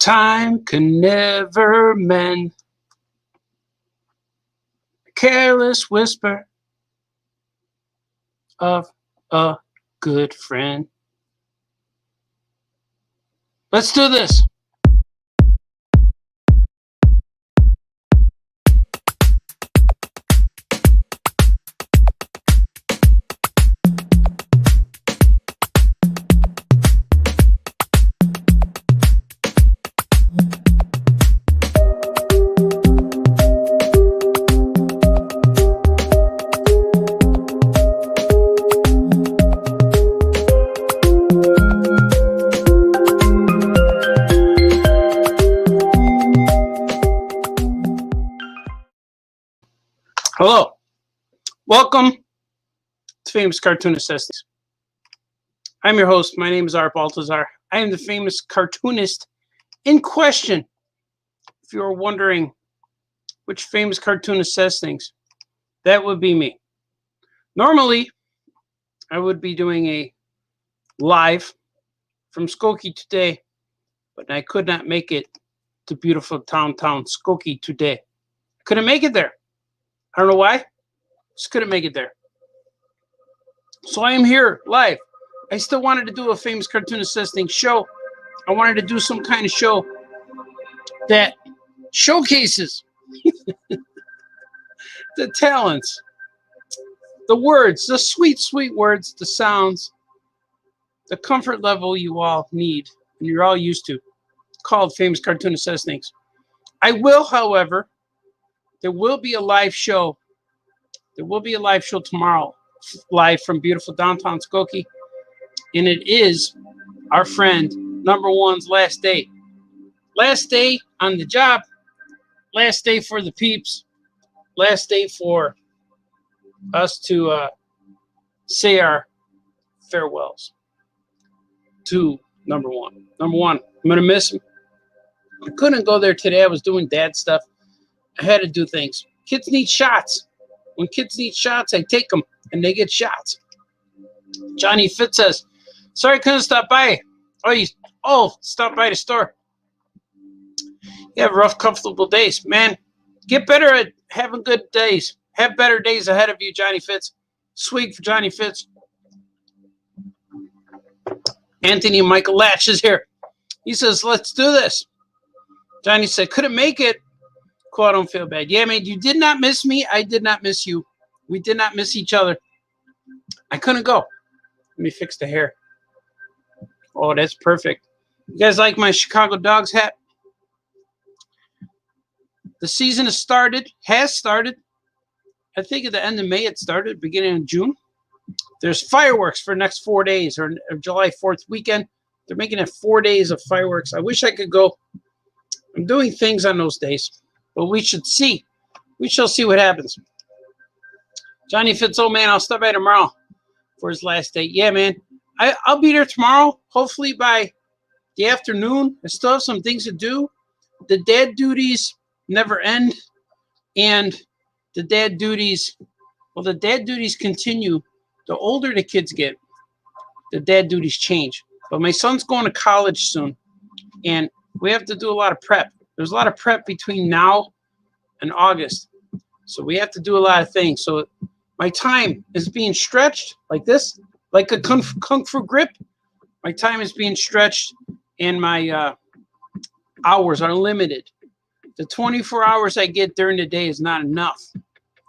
Time can never mend a careless whisper of a good friend. Let's do this. Hello, welcome to Famous Cartoonist Testings. I'm your host. My name is Art Baltazar. I am the famous cartoonist in question. If you are wondering which famous cartoonist says things, that would be me. Normally, I would be doing a live from Skokie today, but I could not make it to beautiful town Skokie today. Couldn't make it there. I don't know why. Just couldn't make it there. So I am here live. I still wanted to do a famous cartoonist says things show. I wanted to do some kind of show that showcases the talents, the words, the sweet, sweet words, the sounds, the comfort level you all need and you're all used to, called Famous Cartoonist Says Things. I will, however, there will be a live show. There will be a live show tomorrow, live from beautiful downtown Skokie. And it is our friend number one's last day. Last day on the job. Last day for the peeps. Last day for us to say our farewells to number one. Number one, I'm going to miss him. I couldn't go there today. I was doing dad stuff. I had to do things. Kids need shots. When kids need shots, I take them, and they get shots. Johnny Fitz says, sorry I couldn't stop by. Stop by the store. You have rough, comfortable days. Man, get better at having good days. Have better days ahead of you, Johnny Fitz. Sweet for Johnny Fitz. Anthony Michael Latch is here. He says, let's do this. Johnny said, couldn't make it. Cool, I don't feel bad. Yeah, man, you did not miss me. I did not miss you. We did not miss each other. I couldn't go. Let me fix the hair. Oh, that's perfect. You guys like my Chicago Dogs hat? The season has started. I think at the end of May it started, beginning of June. There's fireworks for the next 4 days, or July 4th weekend. They're making it 4 days of fireworks. I wish I could go. I'm doing things on those days. But we should see. We shall see what happens. Johnny Fitz, oh man, I'll stop by tomorrow for his last day. Yeah, man. I'll be there tomorrow, hopefully by the afternoon. I still have some things to do. The dad duties never end. And the dad duties continue. The older the kids get, the dad duties change. But my son's going to college soon. And we have to do a lot of prep. There's a lot of prep between now and August. So we have to do a lot of things. So my time is being stretched like this, like a kung fu grip. My time is being stretched and my hours are limited. The 24 hours I get during the day is not enough.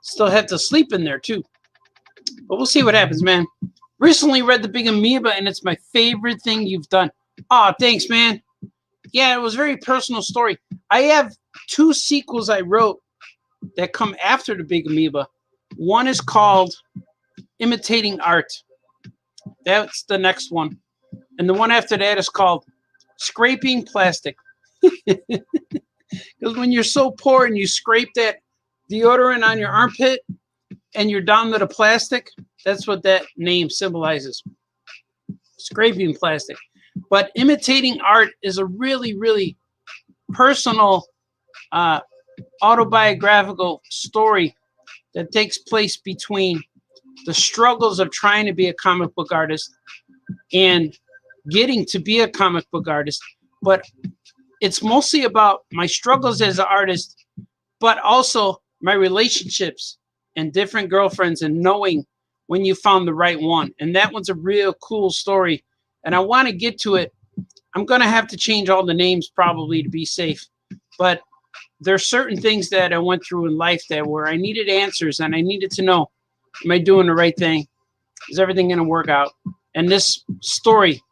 Still have to sleep in there too. But we'll see what happens, man. Recently read The Big Amoeba and it's my favorite thing you've done. Oh, thanks, man. Yeah, it was a very personal story. I have 2 sequels I wrote that come after The Big Amoeba. One is called Imitating Art. That's the next one. And the one after that is called Scraping Plastic. Because when you're so poor and you scrape that deodorant on your armpit and you're down to the plastic, that's what that name symbolizes. Scraping plastic. But Imitating Art is a really, really personal, autobiographical story that takes place between the struggles of trying to be a comic book artist and getting to be a comic book artist. But it's mostly about my struggles as an artist, but also my relationships and different girlfriends and knowing when you found the right one. And that one's a real cool story. And I want to get to it. I'm going to have to change all the names probably to be safe. But there's certain things that I went through in life that where I needed answers and I needed to know, am I doing the right thing? Is everything going to work out? And this story,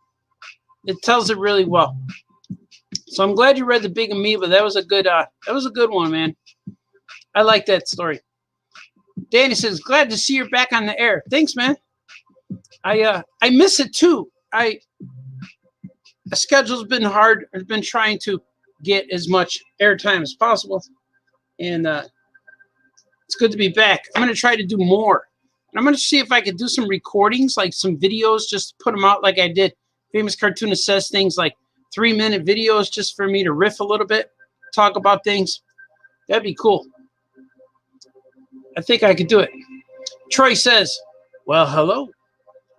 it tells it really well. So I'm glad you read The Big Amoeba. That was a good one, man. I like that story. Danny says, glad to see you're back on the air. Thanks, man. I miss it too. The schedule's been hard. I've been trying to get as much airtime as possible. And it's good to be back. I'm going to try to do more. And I'm going to see if I could do some recordings, like some videos, just to put them out like I did. Famous Cartoonist says things like 3-minute videos just for me to riff a little bit, talk about things. That'd be cool. I think I could do it. Troy says, well, hello.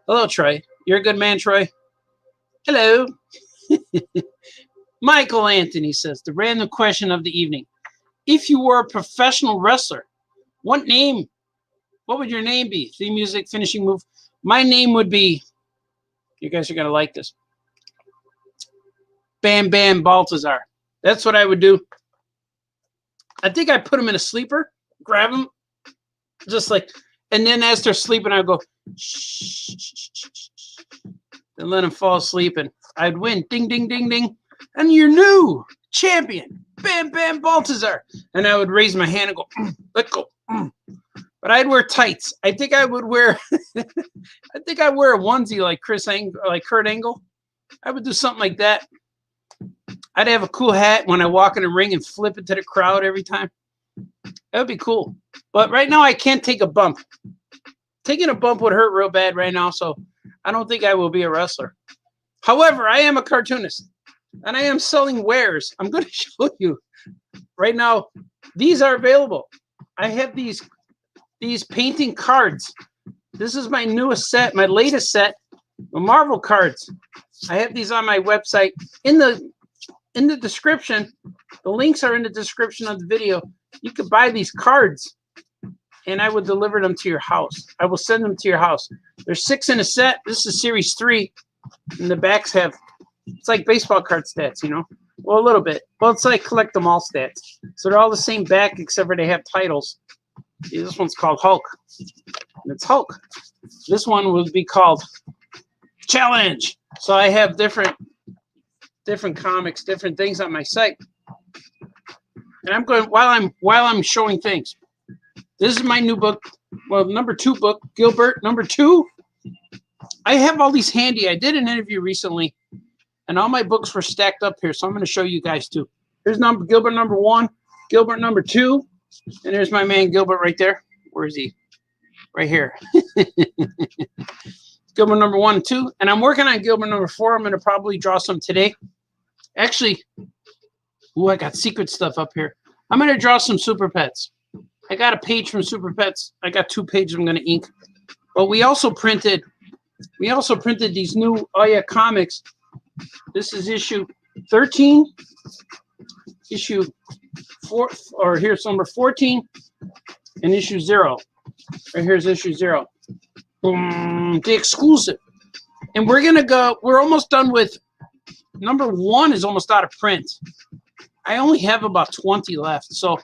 Hello, Troy. You're a good man, Troy. Hello. Michael Anthony says, the random question of the evening. If you were a professional wrestler, what would your name be? Theme music, finishing move. My name would be, you guys are going to like this, Bam Bam Baltazar. That's what I would do. I think I put them in a sleeper, grab them, just like, and then as they're sleeping, I'd go, shh, and let them fall asleep, and I'd win. Ding, ding, ding, ding. And your new champion, Bam Bam Baltazar. And I would raise my hand and go, let go. But I'd wear tights. I think I would wear, I'd wear a onesie like Kurt Angle. I would do something like that. I'd have a cool hat when I walk in the ring and flip it to the crowd every time. That would be cool. But right now, I can't take a bump. Taking a bump would hurt real bad right now, so I don't think I will be a wrestler. However, I am a cartoonist, and I am selling wares. I'm going to show you right now. These are available. I have these painting cards. This is my newest set, my latest set, the Marvel cards. I have these on my website. In the description, the links are in the description of the video. You could buy these cards, and I will deliver them to your house. I will send them to your house. There's 6 in a set. This is series 3, and the backs have, it's like baseball card stats, you know? Well, a little bit. Well, it's like collect them all stats. So they're all the same back, except for they have titles. See, this one's called Hulk. And it's Hulk. This one would be called Challenge. So I have different comics, different things on my site. And I'm going while I'm showing things. This is my new book. Well, number 2 book, Gilbert, number 2. I have all these handy. I did an interview recently, and all my books were stacked up here. So I'm going to show you guys too. Here's Gilbert number 1, Gilbert number 2, and there's my man Gilbert right there. Where is he? Right here. Gilbert number 1 and 2, and I'm working on Gilbert number 4. I'm going to probably draw some today. Actually, I got secret stuff up here. I'm going to draw some Super Pets. I got a page from Super Pets. I got 2 pages I'm going to ink. But we also printed these new comics. This is issue 13, issue 4, or here's number 14, and issue 0. Right here's issue 0. Boom, the exclusive. And we're almost done with number 1 is almost out of print. I only have about 20 left. So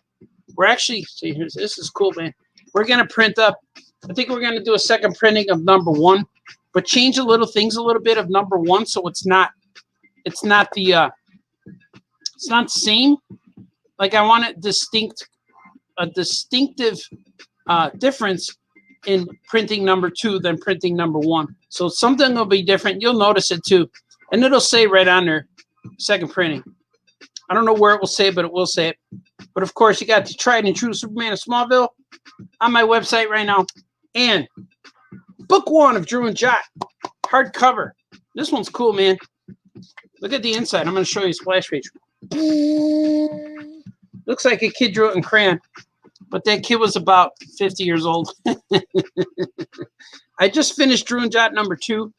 we're actually, see, this is cool, man. We're going to print up, I think we're going to do a second printing of number 1, but change a little bit of number 1 so it's not the same. Like I want a distinctive difference in printing number 2 than printing number 1. So something will be different. You'll notice it too. And it'll say right on there, second printing. I don't know where it will say, but it will say it. But of course, you got the tried and true Superman of Smallville on my website right now. And book 1 of Drew and Jot, hardcover. This one's cool, man. Look at the inside. I'm going to show you a splash page. Looks like a kid drew it in crayon, but that kid was about 50 years old. I just finished Drew and Jot number 2.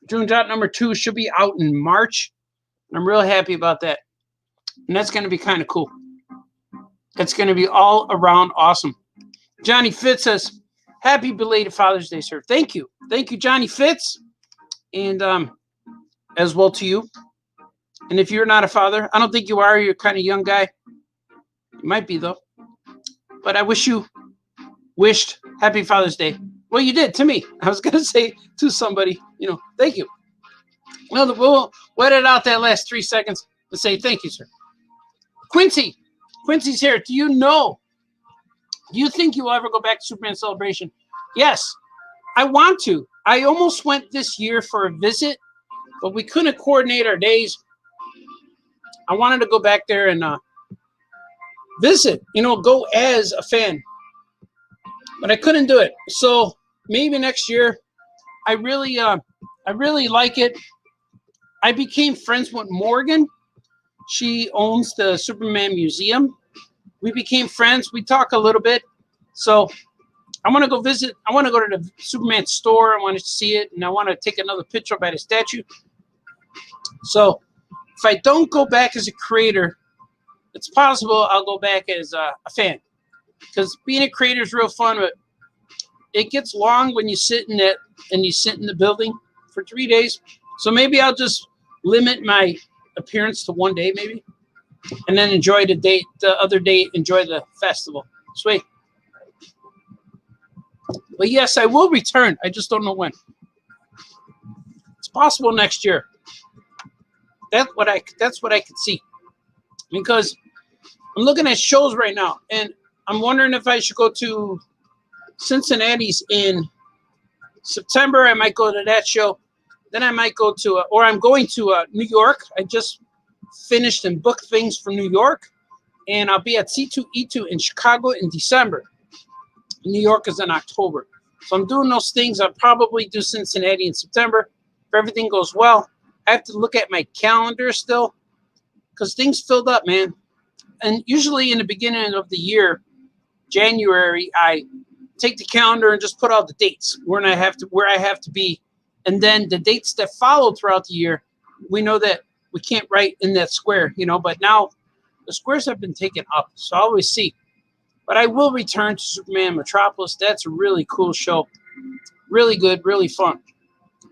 Drew and Jot number 2 should be out in March. I'm real happy about that. And that's going to be kind of cool. It's going to be all around awesome. Johnny Fitz says, happy belated Father's Day, sir. Thank you. Thank you, Johnny Fitz. And as well to you. And if you're not a father, I don't think you are. You're kind of young guy. You might be, though. But I wished happy Father's Day. Well, you did to me. I was going to say to somebody, thank you. Well, we'll edit out that last 3 seconds to say thank you, sir. Quincy's here. Do you think you'll ever go back to Superman Celebration? Yes, I want to. I almost went this year for a visit, but we couldn't coordinate our days. I wanted to go back there and visit, go as a fan, but I couldn't do it. So maybe next year. I really like it. I became friends with Morgan. She owns the Superman Museum. We became friends. We talk a little bit. So I want to go visit. I want to go to the Superman store. I want to see it, and I want to take another picture by the statue. So if I don't go back as a creator, it's possible I'll go back as a fan. Because being a creator is real fun, but it gets long when you sit in the building for 3 days. So maybe I'll just limit my appearance to 1 day, maybe, and then enjoy the other day, enjoy the festival. Sweet. But yes, I will return. I just don't know when. It's possible next year. That's what I could see. Because I'm looking at shows right now, and I'm wondering if I should go to Cincinnati's in September. I might go to that show. Then I might go to, or I'm going to New York. I just finished and booked things for New York. And I'll be at C2E2 in Chicago in December. New York is in October. So I'm doing those things. I'll probably do Cincinnati in September. If everything goes well, I have to look at my calendar still because things filled up, man. And usually in the beginning of the year, January, I take the calendar and just put out the dates where I have to be. And then the dates that follow throughout the year, we know that we can't write in that square, but now the squares have been taken up. So I'll always see. But I will return to Superman Metropolis. That's a really cool show. Really good, really fun.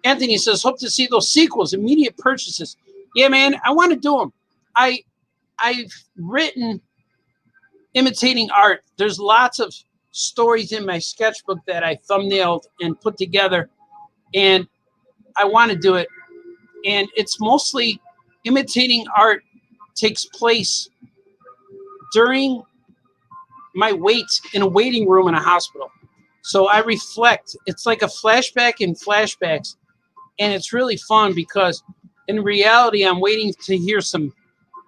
Anthony says, hope to see those sequels, immediate purchases. Yeah, man, I want to do them. I've written imitating art. There's lots of stories in my sketchbook that I thumbnailed and put together, and I want to do it. And it's mostly imitating art takes place during my wait in a waiting room in a hospital. So I reflect. It's like a flashback in flashbacks, and it's really fun because in reality, I'm waiting to hear some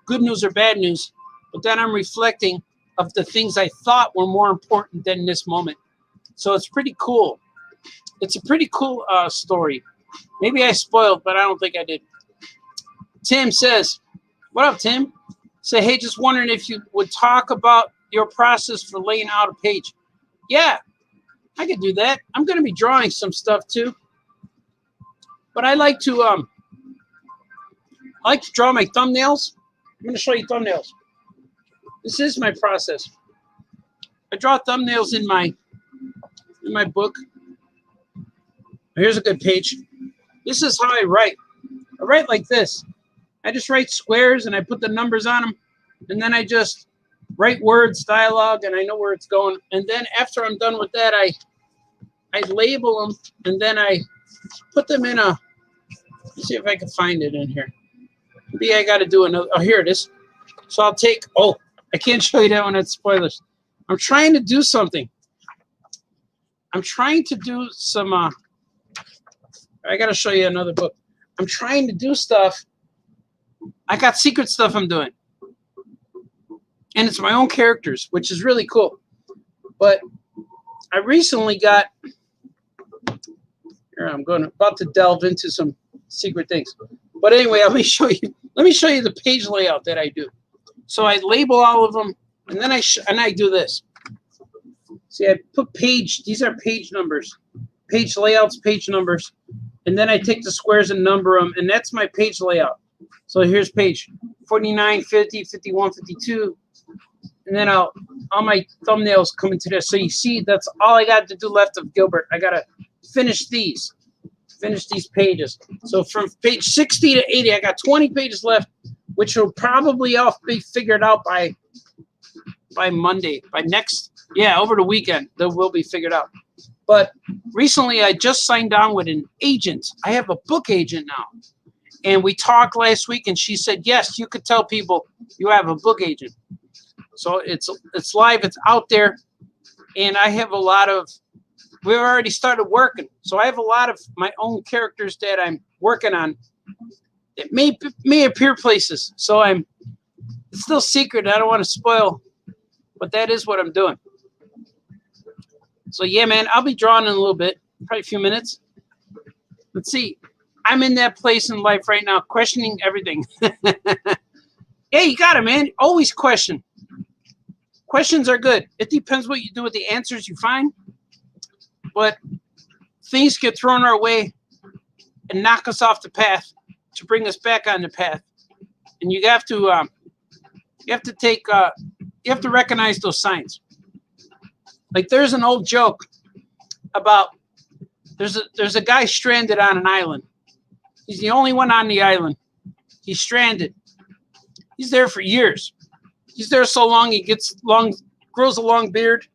good news or bad news, but then I'm reflecting of the things I thought were more important than this moment. So it's pretty cool. It's a pretty cool story. Maybe I spoiled, but I don't think I did. Tim says, what up, Tim? Say, hey, just wondering if you would talk about your process for laying out a page. Yeah, I could do that. I'm going to be drawing some stuff too. But I like to draw my thumbnails. I'm going to show you thumbnails. This is my process. I draw thumbnails in my book. Here's a good page. This is how I write. I write like this. I just write squares and I put the numbers on them. And then I just write words, dialogue, and I know where it's going. And then after I'm done with that, I label them, and then I put them in a, let's see if I can find it in here. Maybe I got to do another, oh, here it is. So I'll take, oh, I can't show you that one, it's spoilers. I'm trying to do something. I'm trying to do some, I got to show you another book. I'm trying to do stuff. I got secret stuff I'm doing. And it's my own characters, which is really cool. But I recently got, here I'm about to delve into some secret things. But anyway, let me show you the page layout that I do. So I label all of them, and then I do this. See, I put page, these are page numbers, page layouts, page numbers, and then I take the squares and number them, and that's my page layout. So here's page 49, 50, 51, 52. And then all my thumbnails come into this. So you see, that's all I got to do left of Gilbert. I got to finish these pages. So from page 60 to 80, I got 20 pages left, which will probably all be figured out by Monday, over the weekend. They will be figured out. But recently, I just signed on with an agent. I have a book agent now. And we talked last week, and she said, yes, you could tell people you have a book agent. So it's live, it's out there, and I have we've already started working. So I have a lot of my own characters that I'm working on. It may appear places, so it's still secret. I don't want to spoil, but that is what I'm doing. So yeah, man, I'll be drawing in a little bit, probably a few minutes. Let's see. I'm in that place in life right now, questioning everything. Yeah, you got it, man. Always question. Questions are good. It depends what you do with the answers you find. But things get thrown our way and knock us off the path to bring us back on the path. And you have to recognize those signs. Like there's an old joke about there's a guy stranded on an island. He's the only one on the island. He's stranded. He's there for years. He's there so long he grows a long beard.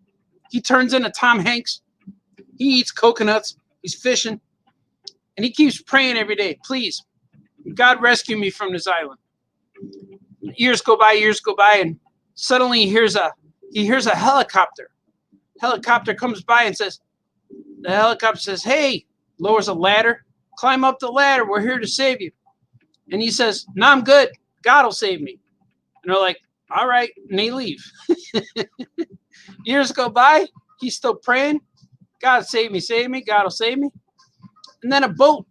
He turns into Tom Hanks. He eats coconuts. He's fishing. And he keeps praying every day, please, God rescue me from this island. Years go by, and suddenly he hears a helicopter. Helicopter comes by and the helicopter says, hey, lowers a ladder. Climb up the ladder. We're here to save you. And he says, no, I'm good. God will save me. And they're like, all right. And they leave. Years go by. He's still praying. God save me. God will save me. And then a boat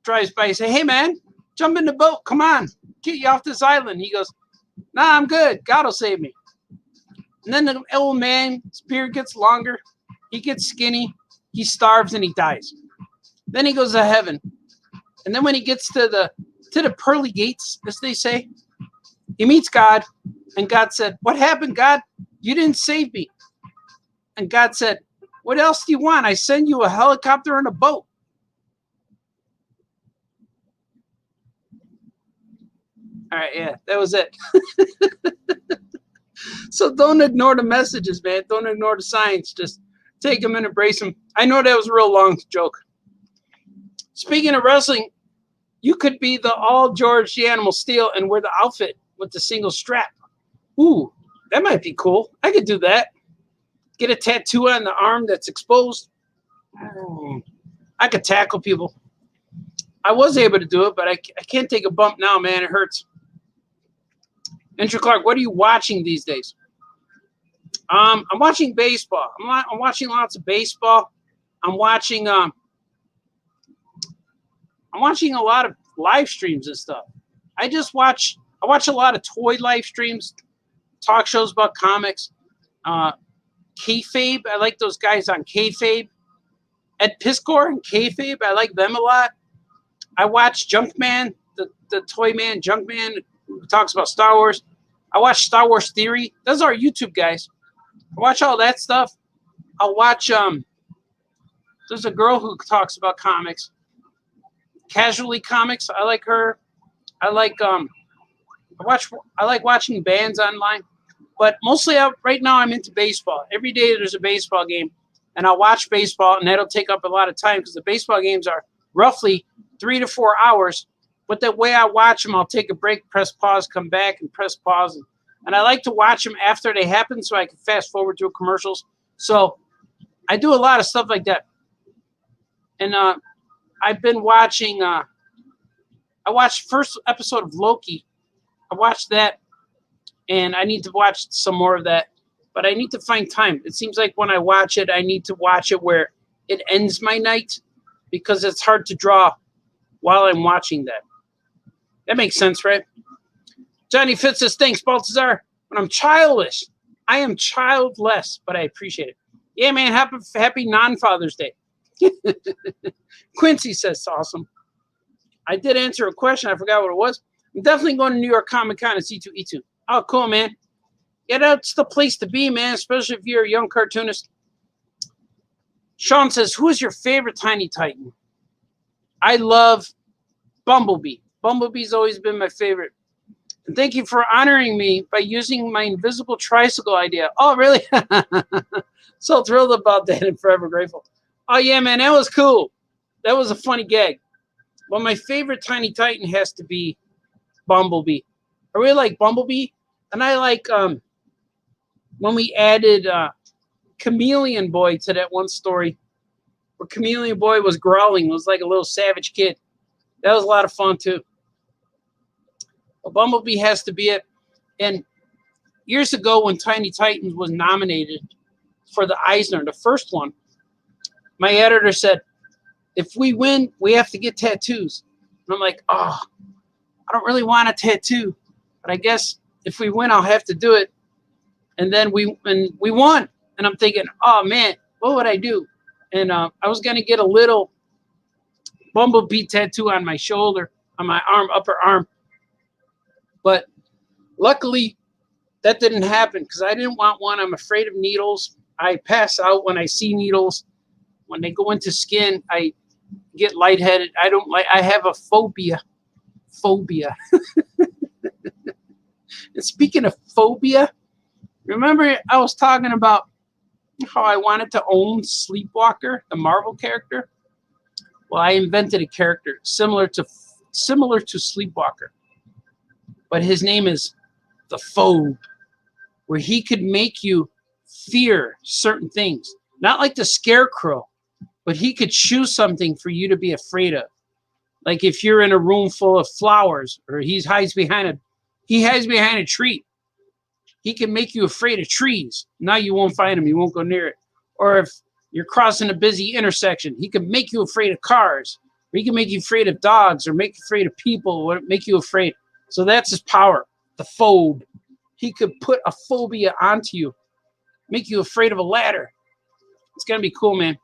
drives by. He says, hey, man, jump in the boat. Come on. Get you off this island. He goes, nah, I'm good. God will save me. And then the old man's beard gets longer. He gets skinny. He starves and he dies. Then he goes to heaven. And then when he gets to the pearly gates, as they say, he meets God. And God said, what happened, God? You didn't save me. And God said, what else do you want? I send you a helicopter and a boat. All right, yeah, that was it. So don't ignore the messages, man. Don't ignore the signs. Just take them and embrace them. I know that was a real long joke. Speaking of wrestling, you could be the all George the Animal Steel and wear the outfit with the single strap. Ooh, that might be cool. I could do that. Get a tattoo on the arm that's exposed. I could tackle people. I was able to do it, but I can't take a bump now, man. It hurts. Andrew Clark, what are you watching these days? I'm watching baseball. I'm watching lots of baseball. I'm watching a lot of live streams and stuff. I watch a lot of toy live streams, talk shows about comics. Kayfabe, I like those guys on Kayfabe. Ed Piskor and Kayfabe, I like them a lot. I watch Junkman, the toy man, Junkman, who talks about Star Wars. I watch Star Wars Theory. Those are YouTube guys. I watch all that stuff. I'll watch, there's a girl who talks about comics. Casually Comics, I like her. I like watching bands online. But mostly right now I'm into baseball. Every day there's a baseball game. And I'll watch baseball, and that'll take up a lot of time because the baseball games are roughly 3 to 4 hours. But the way I watch them, I'll take a break, press pause, come back, and press pause. And I like to watch them after they happen so I can fast forward through commercials. So I do a lot of stuff like that. And I've been watching, I watched first episode of Loki. I watched that, and I need to watch some more of that. But I need to find time. It seems like when I watch it, I need to watch it where it ends my night because it's hard to draw while I'm watching that. That makes sense, right? Johnny Fitz says, thanks, Baltazar. When I'm childish, I am childless, but I appreciate it. Yeah, man, happy non-Father's Day. Quincy says, awesome. I did answer a question. I forgot what it was. I'm definitely going to New York Comic Con and C2E2. Oh, cool, man. Yeah, that's the place to be, man, especially if you're a young cartoonist. Sean says, who is your favorite Tiny Titan? I love Bumblebee. Bumblebee's always been my favorite. And thank you for honoring me by using my invisible tricycle idea. Oh, really? So thrilled about that and forever grateful. Oh, yeah, man, that was cool. That was a funny gag. Well, my favorite Tiny Titan has to be Bumblebee. I really like Bumblebee. And I like when we added Chameleon Boy to that one story where Chameleon Boy was growling. It was like a little savage kid. That was a lot of fun, too. Well, Bumblebee has to be it. And years ago when Tiny Titans was nominated for the Eisner, the first one, my editor said, if we win, we have to get tattoos. And I'm like, oh, I don't really want a tattoo. But I guess if we win, I'll have to do it. And then we won. And I'm thinking, oh, man, what would I do? And I was going to get a little Bumblebee tattoo on my shoulder, on my arm, upper arm. But luckily, that didn't happen because I didn't want one. I'm afraid of needles. I pass out when I see needles. When they go into skin, I get lightheaded. I have a phobia. And speaking of phobia, remember I was talking about how I wanted to own Sleepwalker, the Marvel character? Well, I invented a character similar to Sleepwalker. But his name is the Phobe, where he could make you fear certain things. Not like the Scarecrow, but he could choose something for you to be afraid of. Like if you're in a room full of flowers, or he hides behind a tree. He can make you afraid of trees. Now you won't find him. You won't go near it. Or if you're crossing a busy intersection, he can make you afraid of cars. Or he can make you afraid of dogs, or make you afraid of people, or make you afraid. So that's his power, the Phobe. He could put a phobia onto you, make you afraid of a ladder. It's going to be cool, man.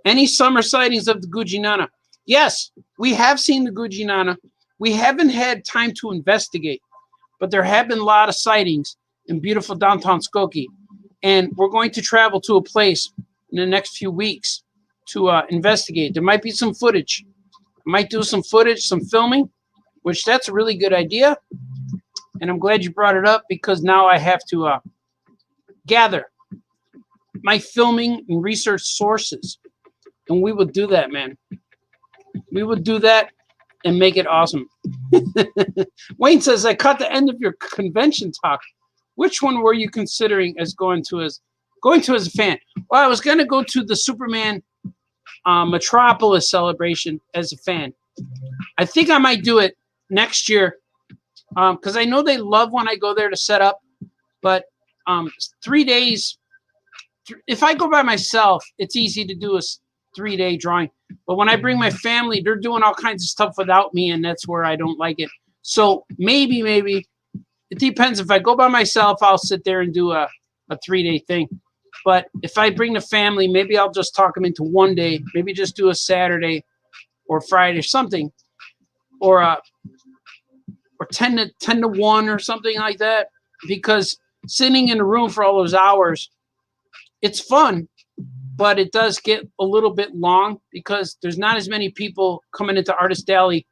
Any summer sightings of the Gujinana? Yes, we have seen the Gujinana. We haven't had time to investigate, but there have been a lot of sightings in beautiful downtown Skokie. And we're going to travel to a place in the next few weeks to investigate. There might be some footage. I might do some footage, some filming, which that's a really good idea. And I'm glad you brought it up because now I have to gather my filming and research sources. And we will do that, man. We will do that and make it awesome. Wayne says, I caught the end of your convention talk. Which one were you considering as going to as a fan? Well, I was going to go to the Superman Metropolis celebration as a fan. I think I might do it next year because I know they love when I go there to set up. But 3 days, if I go by myself, it's easy to do a 3-day drawing. But when I bring my family, they're doing all kinds of stuff without me, and that's where I don't like it. So maybe it depends. If I go by myself, I'll sit there and do a 3-day thing. But if I bring the family, maybe I'll just talk them into 1 day. Maybe just do a Saturday or Friday or something, or 10 to 1 or something like that. Because sitting in a room for all those hours, it's fun, but it does get a little bit long because there's not as many people coming into Artist Alley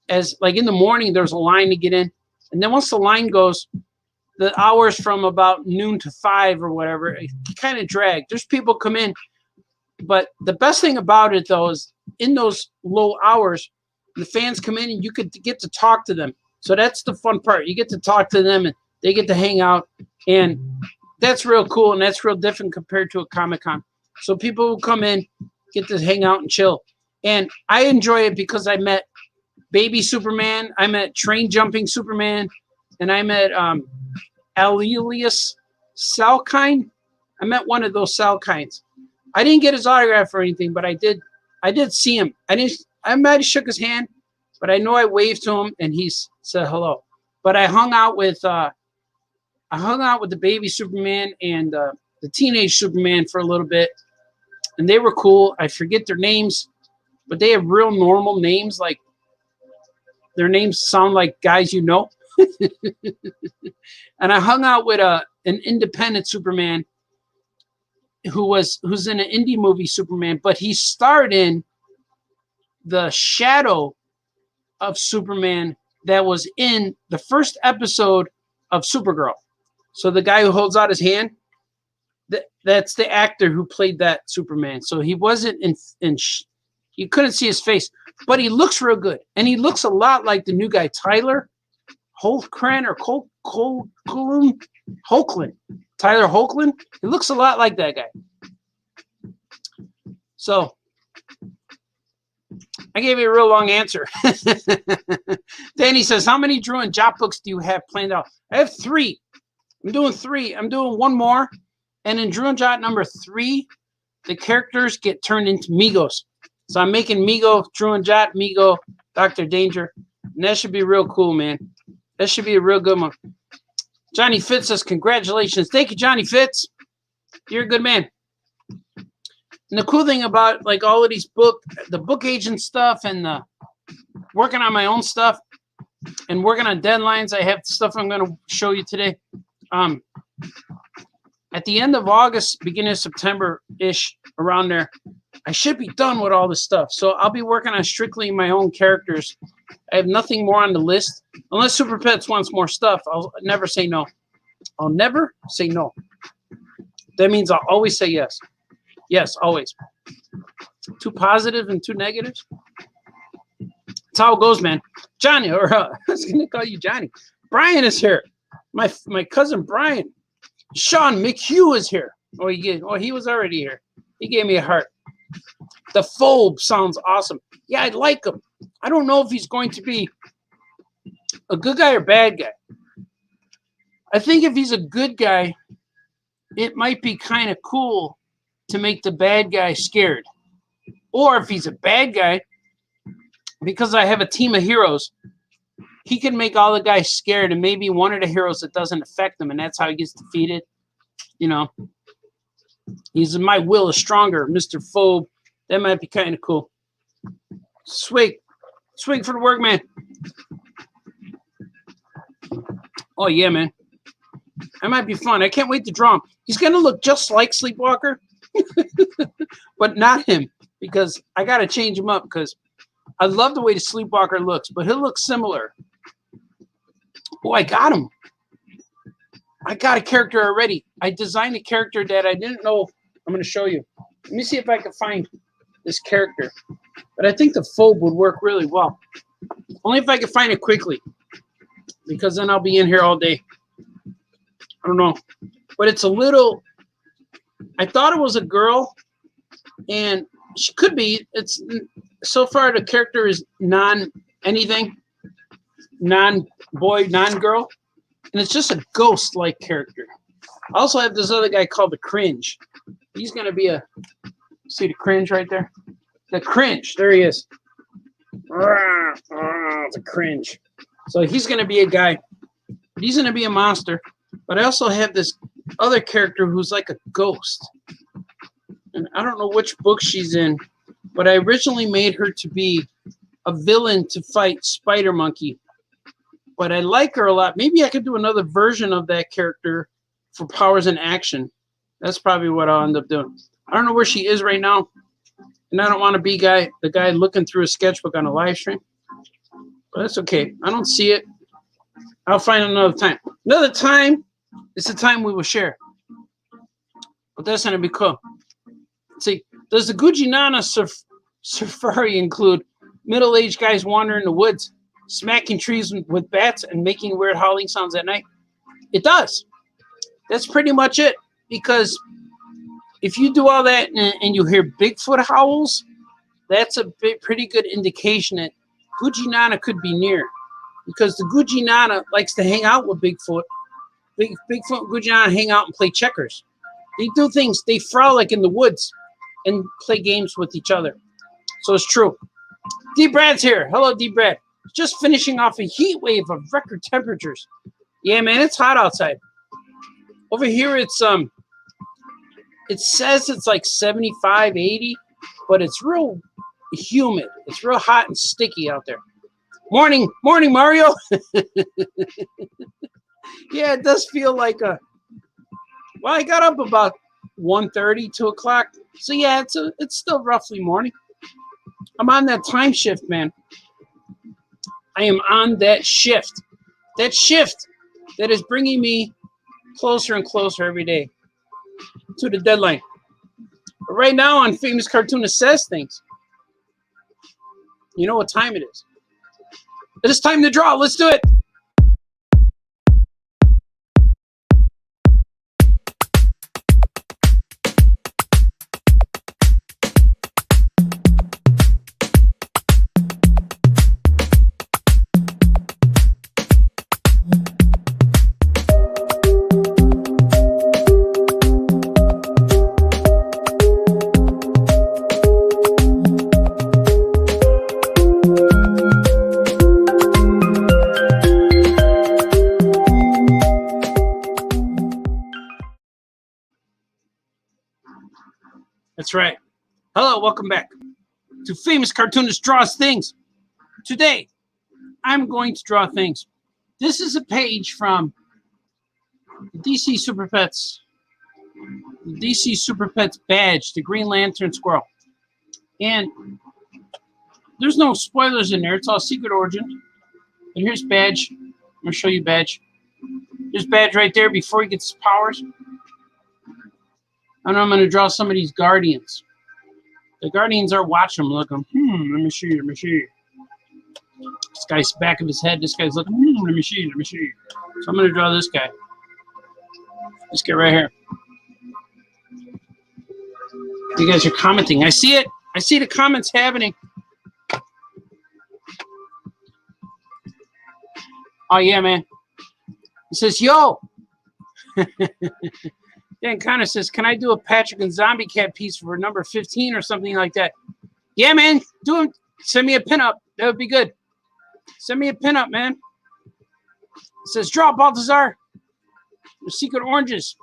as, like, in the morning, there's a line to get in. And then once the line goes, the hours from about noon to 5 or whatever, it kind of drag. There's people come in. But the best thing about it, though, is in those low hours, the fans come in and you could get to talk to them. So that's the fun part. You get to talk to them and they get to hang out. And that's real cool, and that's real different compared to a Comic-Con. So people who come in get to hang out and chill. And I enjoy it because I met Baby Superman, I met Train Jumping Superman, and I met Aurelius Salkind. I met one of those Salkinds. I didn't get his autograph or anything, but I did see him. I might have shook his hand, but I know I waved to him and he said hello. But I hung out with the Baby Superman and the Teenage Superman for a little bit, and they were cool. I forget their names, but they have real normal names. Like their names sound like guys you know. And I hung out with an independent Superman who's in an indie movie Superman, but he starred in the shadow of Superman that was in the first episode of Supergirl. So the guy who holds out his hand, that's the actor who played that Superman. So he wasn't you couldn't see his face, but he looks real good. And he looks a lot like the new guy, Tyler Hoechlin or Hoechlin. Tyler Hoechlin. He looks a lot like that guy. So I gave you a real long answer. Danny says, how many Drew and Jot books do you have planned out? I have 3. I'm doing 3. I'm doing one more. And in Drew and Jot number 3, the characters get turned into Migos. So I'm making Migo, Drew and Jot, Migo, Dr. Danger. And that should be real cool, man. That should be a real good one. Johnny Fitz says, congratulations. Thank you, Johnny Fitz. You're a good man. And the cool thing about like all of these the book agent stuff and the working on my own stuff and working on deadlines, I have stuff I'm going to show you today. At the end of August, beginning of September-ish, around there, I should be done with all this stuff. So I'll be working on strictly my own characters. I have nothing more on the list. Unless Super Pets wants more stuff, I'll never say no. I'll never say no. That means I'll always say yes. Yes, always. 2 positive and 2 negatives. That's how it goes, man. Johnny, or I was going to call you Johnny. Brian is here. My cousin Brian. Sean McHugh is here. Oh, he was already here. He gave me a heart. The Phobe sounds awesome. Yeah, I like him. I don't know if he's going to be a good guy or bad guy. I think if he's a good guy, it might be kind of cool to make the bad guy scared. Or if he's a bad guy, because I have a team of heroes, he can make all the guys scared and maybe one of the heroes that doesn't affect them, and that's how he gets defeated. You know, he's my will is stronger, Mr. Phobe. That might be kind of cool. Swig for the work, man. Oh yeah, man. That might be fun. I can't wait to draw him. He's gonna look just like Sleepwalker, but not him, because I gotta change him up because I love the way the Sleepwalker looks, but he'll look similar. Oh, I got him. I got a character already. I designed a character that I didn't know. I'm going to show you. Let me see if I can find this character. But I think the Phobe would work really well. Only if I can find it quickly. Because then I'll be in here all day. I don't know. But it's a little... I thought it was a girl. And she could be. It's so far the character is non-anything. Non-boy, non-girl. And it's just a ghost-like character. I also have this other guy called the Cringe. He's going to be a... See the Cringe right there? The Cringe. There he is. The Cringe. So he's going to be a guy. He's going to be a monster. But I also have this other character who's like a ghost. And I don't know which book she's in. But I originally made her to be a villain to fight Spider Monkey. But I like her a lot. Maybe I could do another version of that character for Powers in Action. That's probably what I'll end up doing. I don't know where she is right now. And I don't want to be the guy looking through a sketchbook on a live stream. But that's okay. I don't see it. I'll find another time. Another time is the time we will share. But that's going to be cool. Let's see. Does the Gucci Nana Safari include middle-aged guys wandering the woods, smacking trees with bats and making weird howling sounds at night? It does. That's pretty much it. Because if you do all that and you hear Bigfoot howls, that's a pretty good indication that Gucci Nana could be near. Because the Gucci Nana likes to hang out with Bigfoot. Bigfoot and Gucci Nana hang out and play checkers. They do things. They frolic in the woods and play games with each other. So it's true. D. Brad's here. Hello, D. Brad. Just finishing off a heat wave of record temperatures. Yeah, man, it's hot outside. Over here, it says it's like 75, 80, but it's real humid. It's real hot and sticky out there. Morning, Mario. Yeah, it does feel like a. Well, I got up about 1:30, 2 o'clock. So yeah, it's still roughly morning. I'm on that time shift, man. I am on that shift. That shift that is bringing me closer and closer every day to the deadline. But right now on Famous Cartoonist Says Things, you know what time it is. It is time to draw. Let's do it. That's right. Hello, welcome back to Famous Cartoonist Draws Things. Today, I'm going to draw things. This is a page from DC Super Pets, DC Super Pets badge, the Green Lantern Squirrel. And there's no spoilers in there. It's all Secret Origin. But here's badge. I'm going to show you badge. There's badge right there before he gets his powers. And I'm going to draw some of these Guardians. The Guardians are watching him, looking, let me see. This guy's back of his head. This guy's looking, let me see. So I'm going to draw this guy. This guy right here. You guys are commenting. I see it. I see the comments happening. Oh, yeah, man. It says, yo. Dan Connor says, can I do a Patrick and Zombie Cat piece for number 15 or something like that? Yeah, man. Do it. Send me a pinup. That would be good. Send me a pinup, man. It says, draw Balthazar. The Secret Oranges.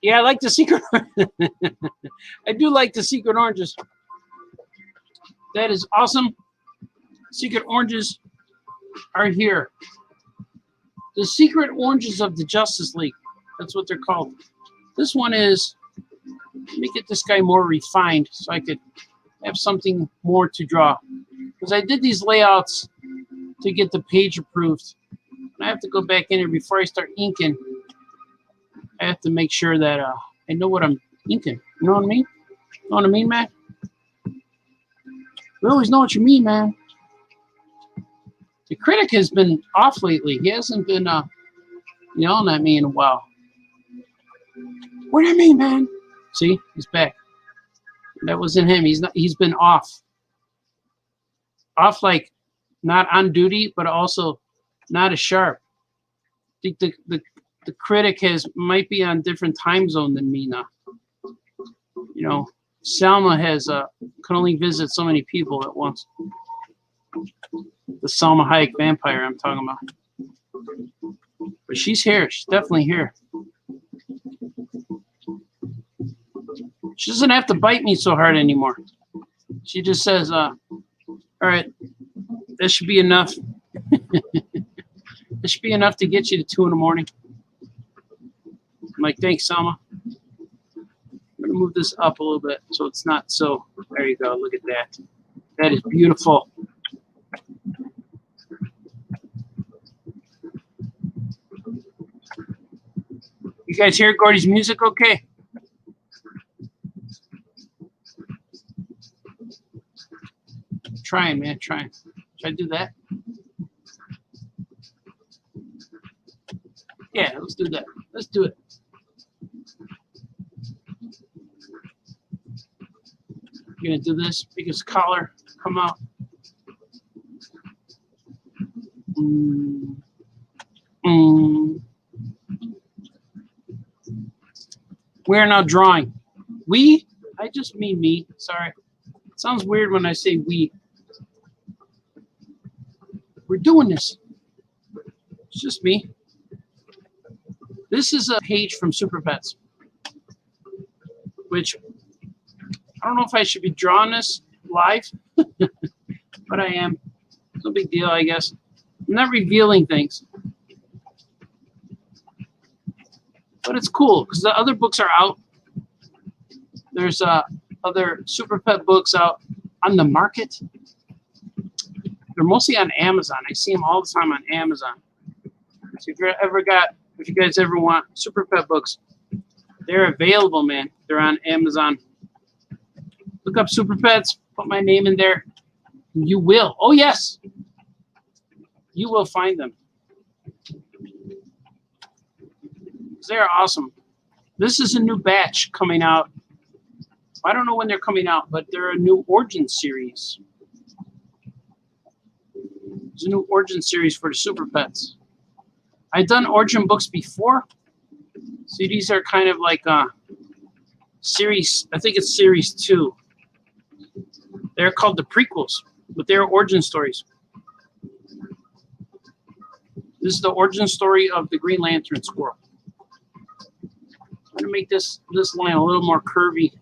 Yeah, I like the Secret. I do like the Secret Oranges. That is awesome. Secret Oranges are here. The Secret Oranges of the Justice League. That's what they're called. This one is, let me get this guy more refined so I could have something more to draw. Because I did these layouts to get the page approved. And I have to go back in here before I start inking. I have to make sure that I know what I'm inking. You know what I mean? You know what I mean, man? We always know what you mean, man. The critic has been off lately. He hasn't been yelling at me in a while. What do you mean, man? See, he's back. That wasn't him. He's been off. Off, like not on duty, but also not as sharp. I think the critic might be on different time zone than me now. You know, Selma can only visit so many people at once. The Selma Hayek vampire I'm talking about. But she's here. She's definitely here. She doesn't have to bite me so hard anymore. She just says, all right, that should be enough. That should be enough to get you to 2 in the morning. I'm like, thanks, Selma. I'm going to move this up a little bit so it's not so. There you go. Look at that. That is beautiful. You guys hear Gordy's music okay? Trying, man, trying. Should I do that? Yeah, let's do that. Let's do it. You're gonna do this because collar come out. We are now drawing. We? I just mean me. Sorry. It sounds weird when I say we. We're doing this. It's just me. This is a page from Super Pets, which I don't know if I should be drawing this live, but I am. No big deal, I guess. I'm not revealing things. But it's cool because the other books are out. There's other Super Pet books out on the market. They're mostly on Amazon. I see them all the time on Amazon. So if you guys ever want Super Pet books, they're available, man. They're on Amazon. Look up Super Pets, put my name in there. You will. Oh, yes. You will find them. They're awesome. This is a new batch coming out. I don't know when they're coming out, but they're a new Origin series. There's a new Origin series for the Super Pets. I've done Origin books before. See, these are kind of like series, I think it's series 2. They're called the prequels, but they're origin stories. This is the origin story of the Green Lantern squirrel. I'm going to make this line a little more curvy.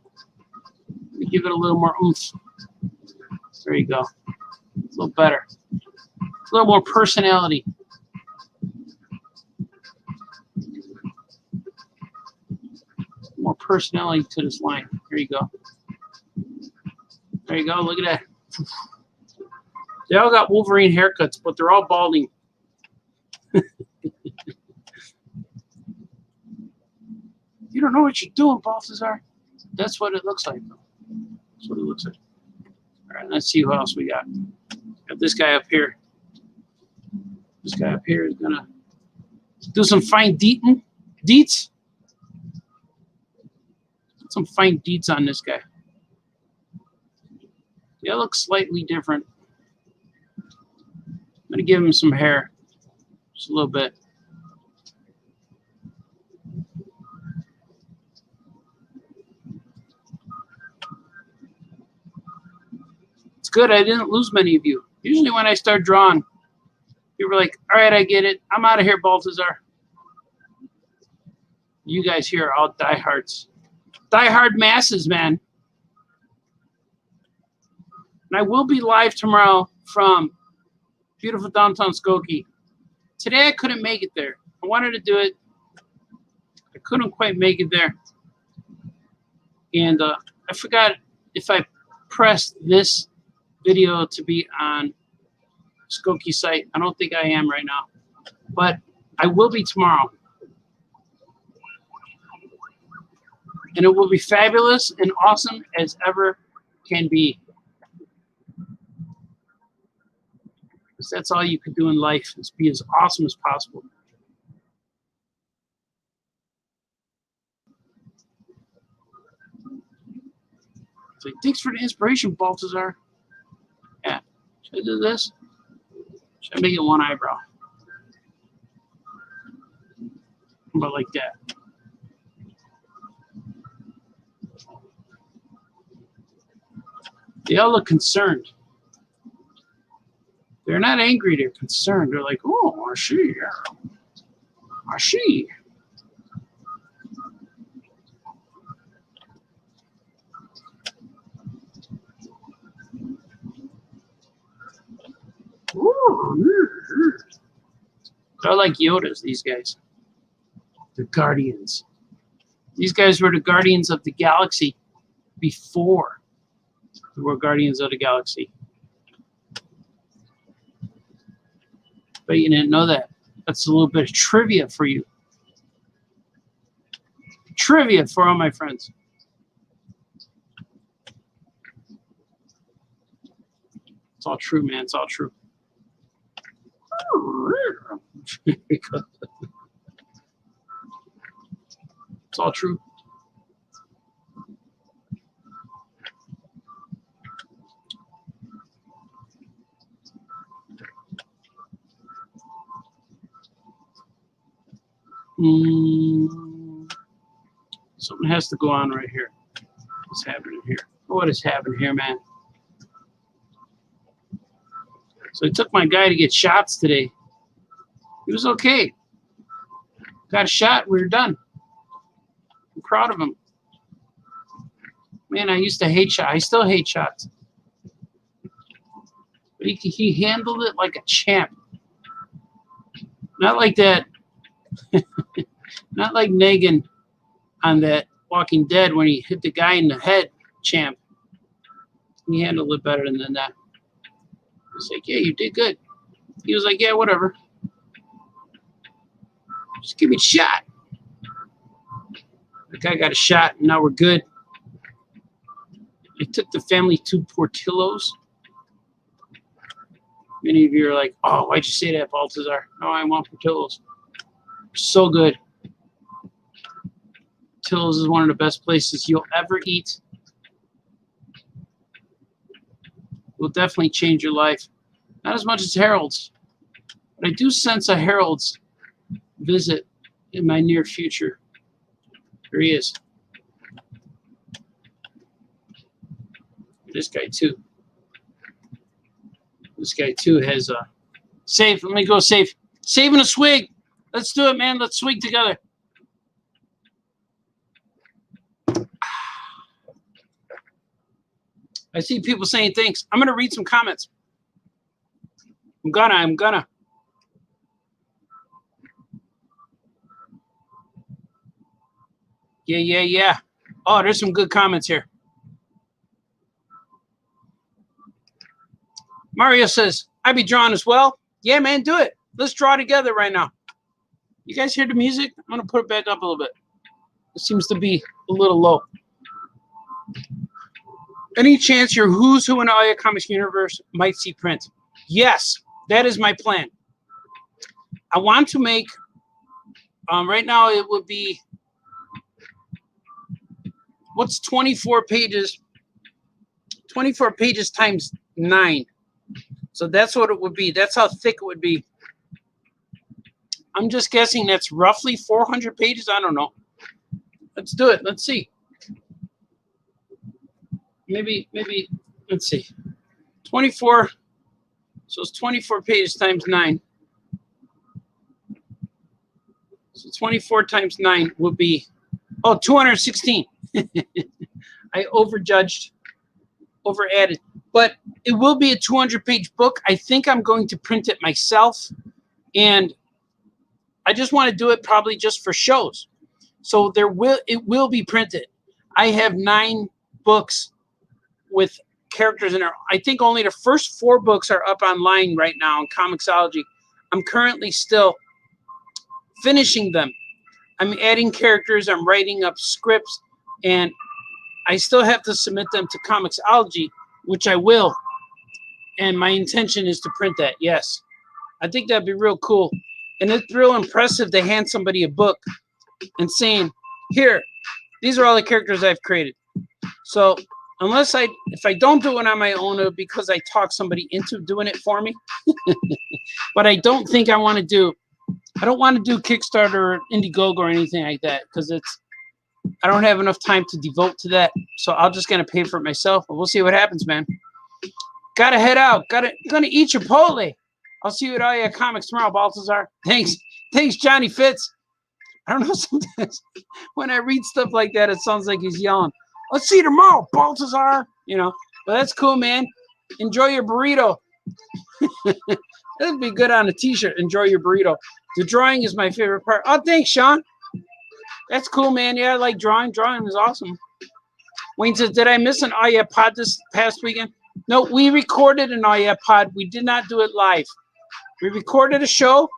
Give it a little more oomph. There you go. A little better. A little more personality. More personality to this line. There you go. There you go. Look at that. They all got Wolverine haircuts, but they're all balding. You don't know what you're doing, Balthazar. That's what it looks like. That's what it looks like. All right, let's see who else we got. Got this guy up here. This guy up here is gonna do some fine deets. Some fine deets on this guy. Yeah, it looks slightly different. I'm gonna give him some hair, just a little bit. It's good I didn't lose many of you. Usually when I start drawing, people are like, all right, I get it. I'm out of here, Balthazar. You guys here are all diehards. Diehard masses, man. And I will be live tomorrow from beautiful downtown Skokie. Today I couldn't make it there. I wanted to do it. I couldn't quite make it there. And I forgot if I pressed this video to be on Skokie site. I don't think I am right now. But I will be tomorrow. And it will be fabulous and awesome as ever can be. Because that's all you can do in life, is be as awesome as possible. It's like, thanks for the inspiration, Balthazar. Yeah. Should I do this? Should I make it one eyebrow? How about like that? They all look concerned. They're not angry, they're concerned. They're like, oh, I see. I see. They're like Yodas, these guys. The Guardians. These guys were the Guardians of the Galaxy before they were Guardians of the Galaxy. But you didn't know that. That's a little bit of trivia for you. Trivia for all my friends. It's all true, man. It's all true. It's all true. Something has to go on right here. What's happening here? What is happening here, man? So I took my guy to get shots today. He was okay. Got a shot. We were done. I'm proud of him. Man, I used to hate shots. I still hate shots. But he handled it like a champ. Not like that. Not like Negan on that Walking Dead when he hit the guy in the head, champ. He handled it better than that. It's like, yeah, you did good. He was like, yeah, whatever. Just give me a shot. The guy got a shot, and now we're good. I took the family to Portillo's. Many of you are like, oh, why'd you say that, Baltazar? No, I want Portillo's. So good. Portillo's is one of the best places you'll ever eat. Will definitely change your life. Not as much as Harold's, but I do sense a Harold's visit in my near future. Here he is. This guy too. This guy too has a save. Let me go save. Saving a swig. Let's do it, man. Let's swig together. I see people saying things. I'm gonna read some comments. I'm gonna. Yeah. Oh, there's some good comments here. Mario says, I'd be drawing as well. Yeah, man, do it. Let's draw together right now. You guys hear the music? I'm going to put it back up a little bit. It seems to be a little low. Any chance your Who's Who in All Your Comics universe might see print? Yes, that is my plan. I want to make, right now it would be, what's 24 pages? 24 pages times 9. So that's what it would be. That's how thick it would be. I'm just guessing that's roughly 400 pages. I don't know. Let's do it. Let's see. Maybe, let's see. 24. So it's 24 pages times 9. So 24 times 9 would be, 216. I over-added. But it will be a 200-page book. I think I'm going to print it myself. And I just want to do it probably just for shows. So it will be printed. I have 9 books with characters in there. I think only the first 4 books are up online right now in Comixology. I'm currently still finishing them. I'm adding characters. I'm writing up scripts. And I still have to submit them to Comixology, which I will. And my intention is to print that, yes. I think that'd be real cool. And it's real impressive to hand somebody a book and saying, here, these are all the characters I've created. So if I don't do it on my own, it'll be because I talk somebody into doing it for me. But I don't think I want to do Kickstarter or Indiegogo or anything like that, because I don't have enough time to devote to that. So I'm just going to pay for it myself. But we'll see what happens, man. Gotta head out. Gonna eat Chipotle. I'll see you at All Your Comics tomorrow, Baltazar. Thanks, Johnny Fitz. I don't know, sometimes when I read stuff like that, it sounds like he's yelling. I'll see you tomorrow, Baltazar. You know, but that's cool, man. Enjoy your burrito. That'd be good on a t-shirt. Enjoy your burrito. The drawing is my favorite part. Oh, thanks, Sean. That's cool, man. Yeah, I like drawing. Drawing is awesome. Wayne says, did I miss an All Yeah Pod this past weekend? No, we recorded an All Yeah Pod. We did not do it live. We recorded a show.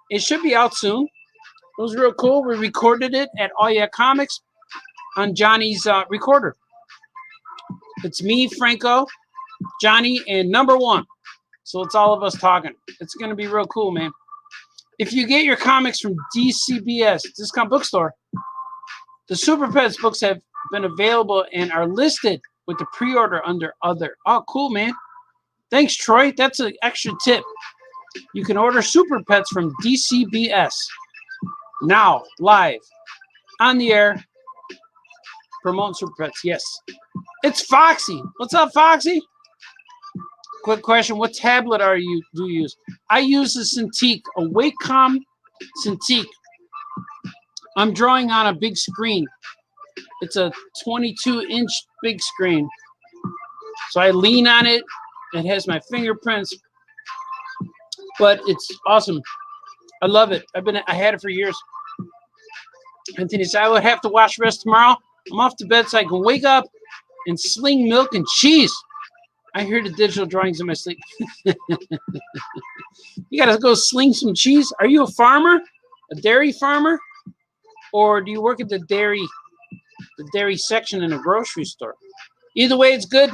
It should be out soon. It was real cool. We recorded it at All Yeah Comics on Johnny's recorder. It's me, Franco, Johnny, and number 1. So it's all of us talking. It's going to be real cool, man. If you get your comics from DCBS, Discount Bookstore, the Super Pets books have been available and are listed with the pre-order under other. Oh, cool, man. Thanks, Troy. That's an extra tip. You can order Super Pets from DCBS. Now, live, on the air, promoting Super Pets. Yes. It's Foxy. What's up, Foxy? Quick question. What tablet do you use? I use a Cintiq, a Wacom Cintiq. I'm drawing on a big screen. It's a 22-inch big screen. So I lean on it. It has my fingerprints. But it's awesome. I love it. I had it for years. Anthony said I would have to wash the rest tomorrow. I'm off to bed so I can wake up and sling milk and cheese. I hear the digital drawings in my sleep. You gotta go sling some cheese. Are you a farmer? A dairy farmer? Or do you work at the dairy section in a grocery store? Either way, it's good.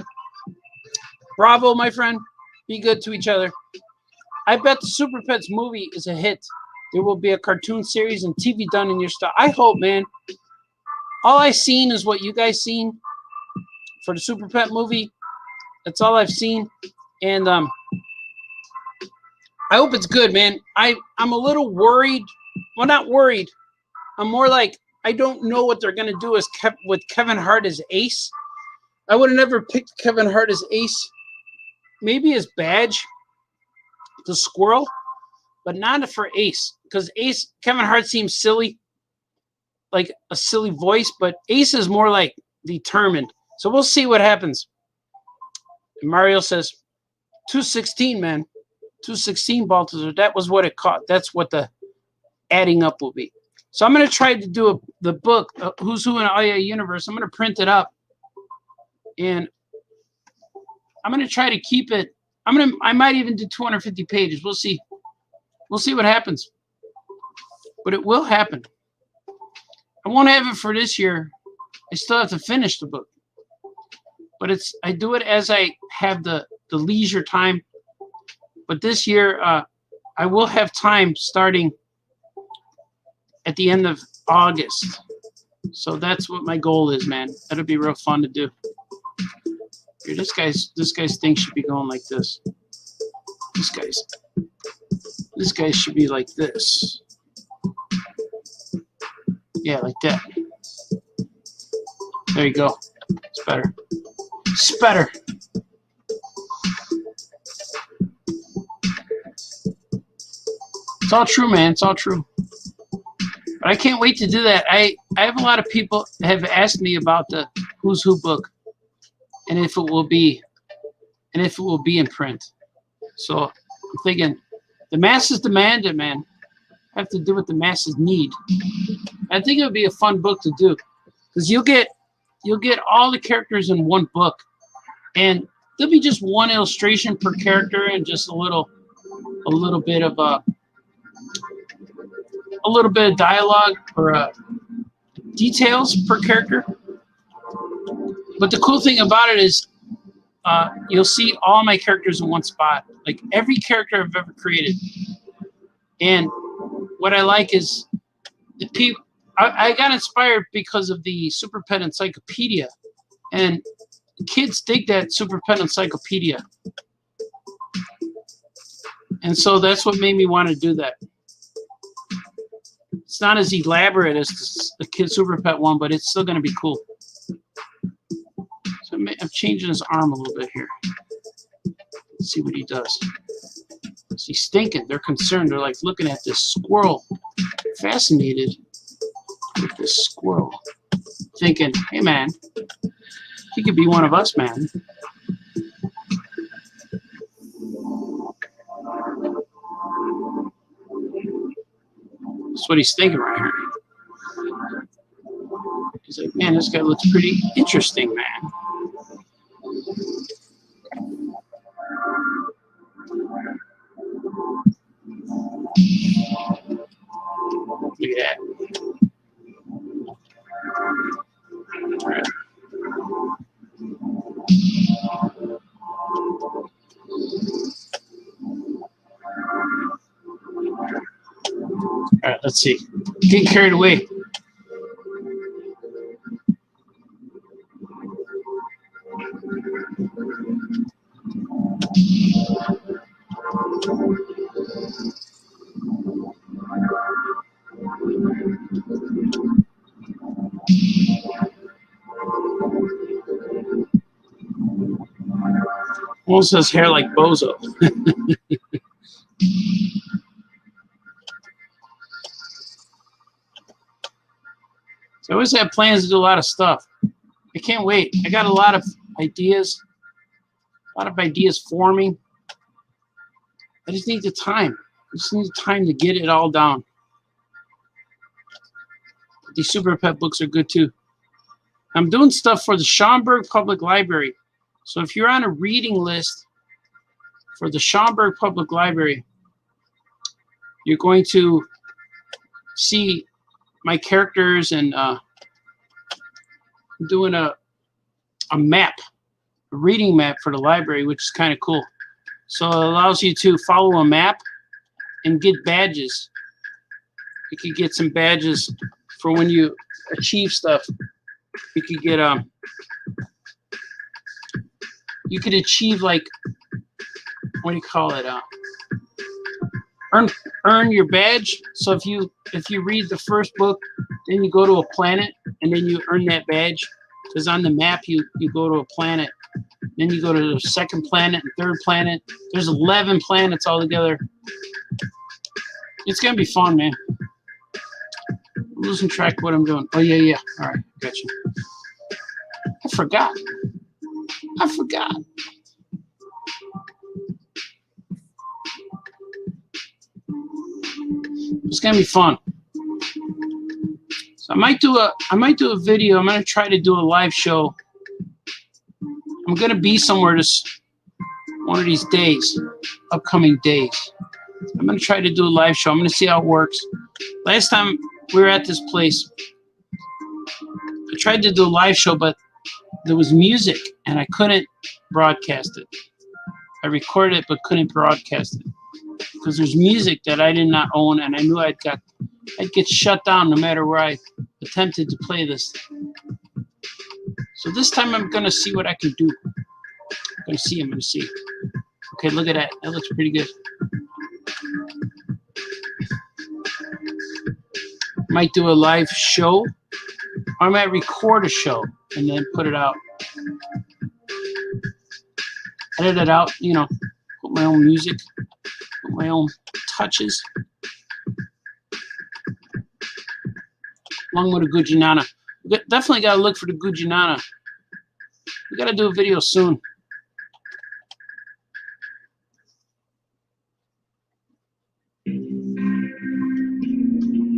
Bravo, my friend. Be good to each other. I bet the Super Pets movie is a hit. There will be a cartoon series and TV done in your style. I hope, man. All I've seen is what you guys seen for the Super Pet movie. That's all I've seen. And I hope it's good, man. I'm a little worried. Well, not worried. I'm more like I don't know what they're going to do with Kevin Hart as Ace. I would have never picked Kevin Hart as Ace. Maybe as Badge, the squirrel, but not for Ace. Because Ace, Kevin Hart seems silly, like a silly voice, but Ace is more like determined. So we'll see what happens. And Mario says, 216, man. 216 Balthazar. That was what it caught. That's what the adding up will be. So I'm going to try to do the book, Who's Who in Aya Universe. I'm going to print it up. And I'm going to try to keep it. I might even do 250 pages. We'll see. We'll see what happens. But it will happen. I won't have it for this year. I still have to finish the book. But I do it as I have the leisure time. But this year, I will have time starting at the end of August. So that's what my goal is, man. That'll be real fun to do. Here, this guy's thing should be going like this. This guy should be like this. Yeah, like that. There you go. It's better. It's better. It's all true, man. It's all true. But I can't wait to do that. I have a lot of people have asked me about the Who's Who book and if it will be in print. So I'm thinking the masses demand it, man. I have to do what the masses need. I think it would be a fun book to do because you'll get all the characters in one book, and there'll be just one illustration per character and just a little bit of dialogue or details per character. But the cool thing about it is you'll see all my characters in one spot, like every character I've ever created. And what I like is the people. I got inspired because of the Super Pet Encyclopedia, and kids dig that Super Pet Encyclopedia. And so that's what made me want to do that. It's not as elaborate as the Kid Super Pet one, but it's still going to be cool. So I'm changing his arm a little bit here. Let's see what he does. He's thinking. They're concerned. They're like looking at this squirrel, fascinated with this squirrel, thinking, hey, man, he could be one of us, man. That's what he's thinking right here. He's like, man, this guy looks pretty interesting, man. Look at that. All right. All right, let's see. Getting carried away. Almost has hair like Bozo. So I always have plans to do a lot of stuff. I can't wait. I got a lot of ideas forming. I just need the time. just need time to get it all down. These Super Pet books are good too. I'm doing stuff for the Schaumburg Public Library. So if you're on a reading list for the Schaumburg Public Library, you're going to see my characters, and I'm doing a map, a reading map for the library, which is kind of cool. So it allows you to follow a map and get badges. You could get some badges for when you achieve stuff. You could get you could achieve, like, what do you call it? Earn your badge. So if you read the first book, then you go to a planet, and then you earn that badge. Because on the map you go to a planet, then you go to the second planet and third planet. There's 11 planets altogether. It's gonna be fun, man. I'm losing track of what I'm doing. Oh yeah. All right, gotcha. I forgot. It's gonna be fun. So I might do a video. I'm gonna try to do a live show. I'm gonna be somewhere one of these days, upcoming days. I'm gonna try to do a live show. I'm gonna see how it works. Last time we were at this place, I tried to do a live show, but there was music and I couldn't broadcast it. I recorded it but couldn't broadcast it because there's music that I did not own, and I knew I'd get shut down no matter where I attempted to play this. So this time I'm gonna see what I can do. I'm gonna see. Okay, look at that. That looks pretty good. Might do a live show, or I might record a show and then put it out. Edit it out, put my own music, put my own touches. Along with a Gujinana. Definitely got to look for the Gujinana. We got to do a video soon.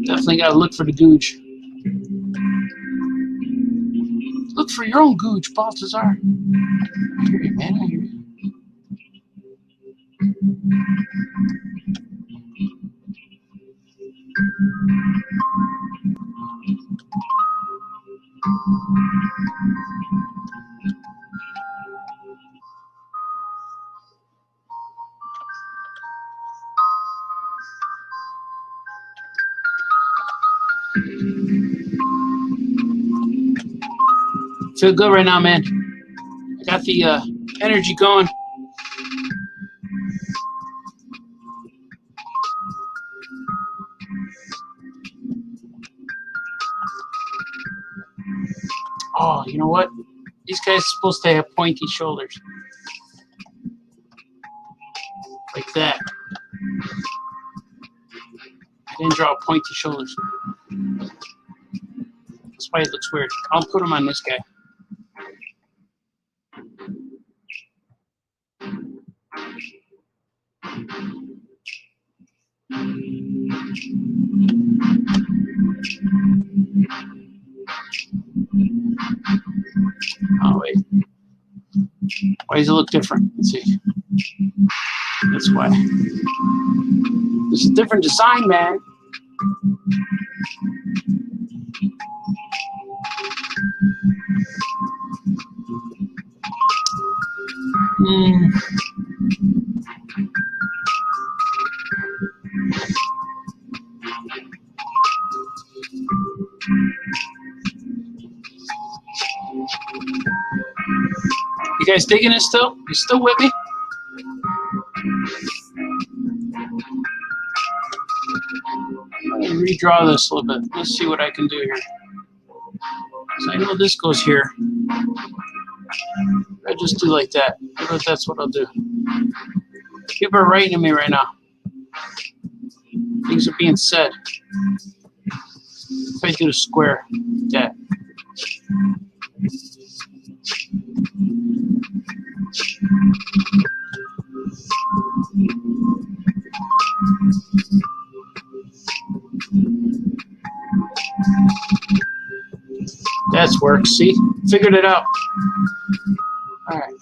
Definitely got to look for the Guj. Look for your own Guj, Baltazar. I hear you, man. I hear you. Feel good right now, man. I got the energy going. Oh, you know what? These guys are supposed to have pointy shoulders. Like that. I didn't draw pointy shoulders. That's why it looks weird. I'll put them on this guy. Oh, wait. Why does it look different? Let's see. That's why. It's a different design, man. You guys digging it still? You still with me? I'm going to redraw this a little bit. Let's see what I can do here. So I know this goes here. I just do like that. That's what I'll do. People are writing to me right now. Things are being said. If I do the square, like that. That's work. See? Figured it out. All right.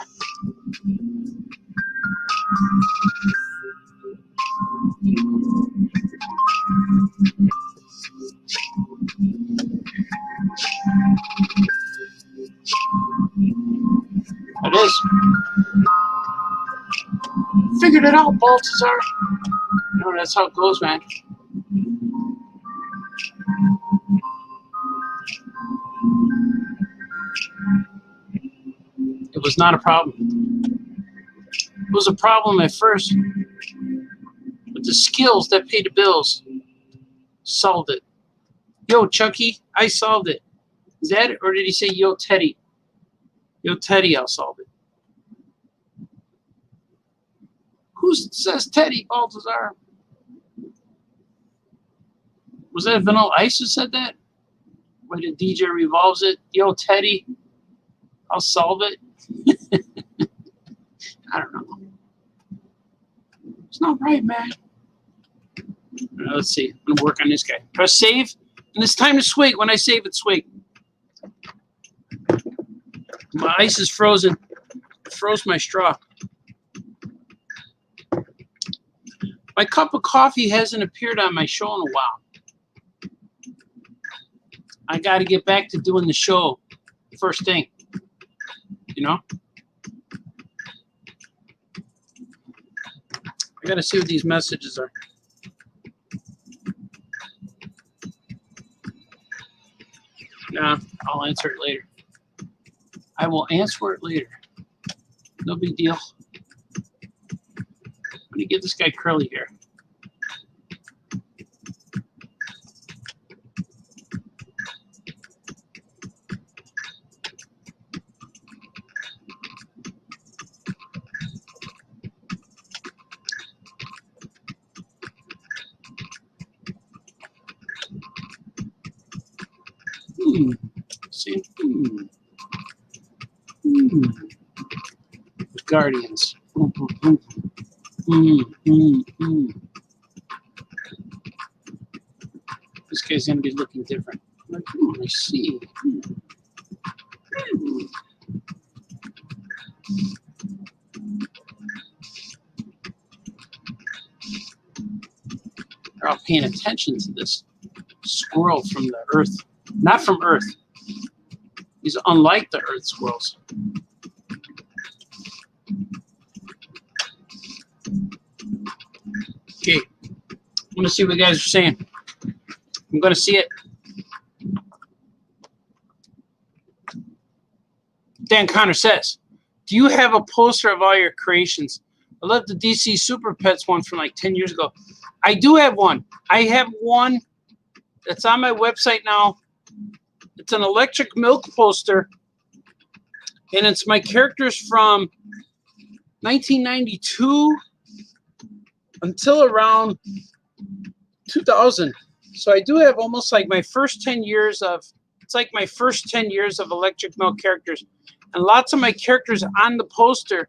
It is. Figured it out, Baltazar. No, that's how it goes, man. It was not a problem. It was a problem at first, but the skills that pay the bills solved it. Yo, Chucky, I solved it. Is that it? Or did he say, yo, Teddy? Yo, Teddy, I'll solve it. Who says Teddy, Baltazar? Was that Vanilla Ice who said that? When the DJ revolves it, yo, Teddy, I'll solve it. I don't know. It's not right, man. Let's see. I'm going to work on this guy. Press save, and it's time to swig. When I save it, swig. My ice is frozen. I froze my straw. My cup of coffee hasn't appeared on my show in a while. I got to get back to doing the show first thing. You know? I got to see what these messages are. Nah, I'll answer it later. I will answer it later. No big deal. Let me give this guy curly hair. See? Guardians. This guy's going to be looking different. Like, I see. They're all paying attention to this squirrel from the earth. Not from Earth. He's unlike the Earth squirrels. Okay. I'm going to see what you guys are saying. I'm going to see it. Dan Connor says, do you have a poster of all your creations? I love the DC Super Pets one from like 10 years ago. I do have one. I have one that's on my website now. It's an electric milk poster, and it's my characters from 1992 until around 2000. So I do have almost like my first 10 years of, it's like my first 10 years of electric milk characters. And lots of my characters on the poster,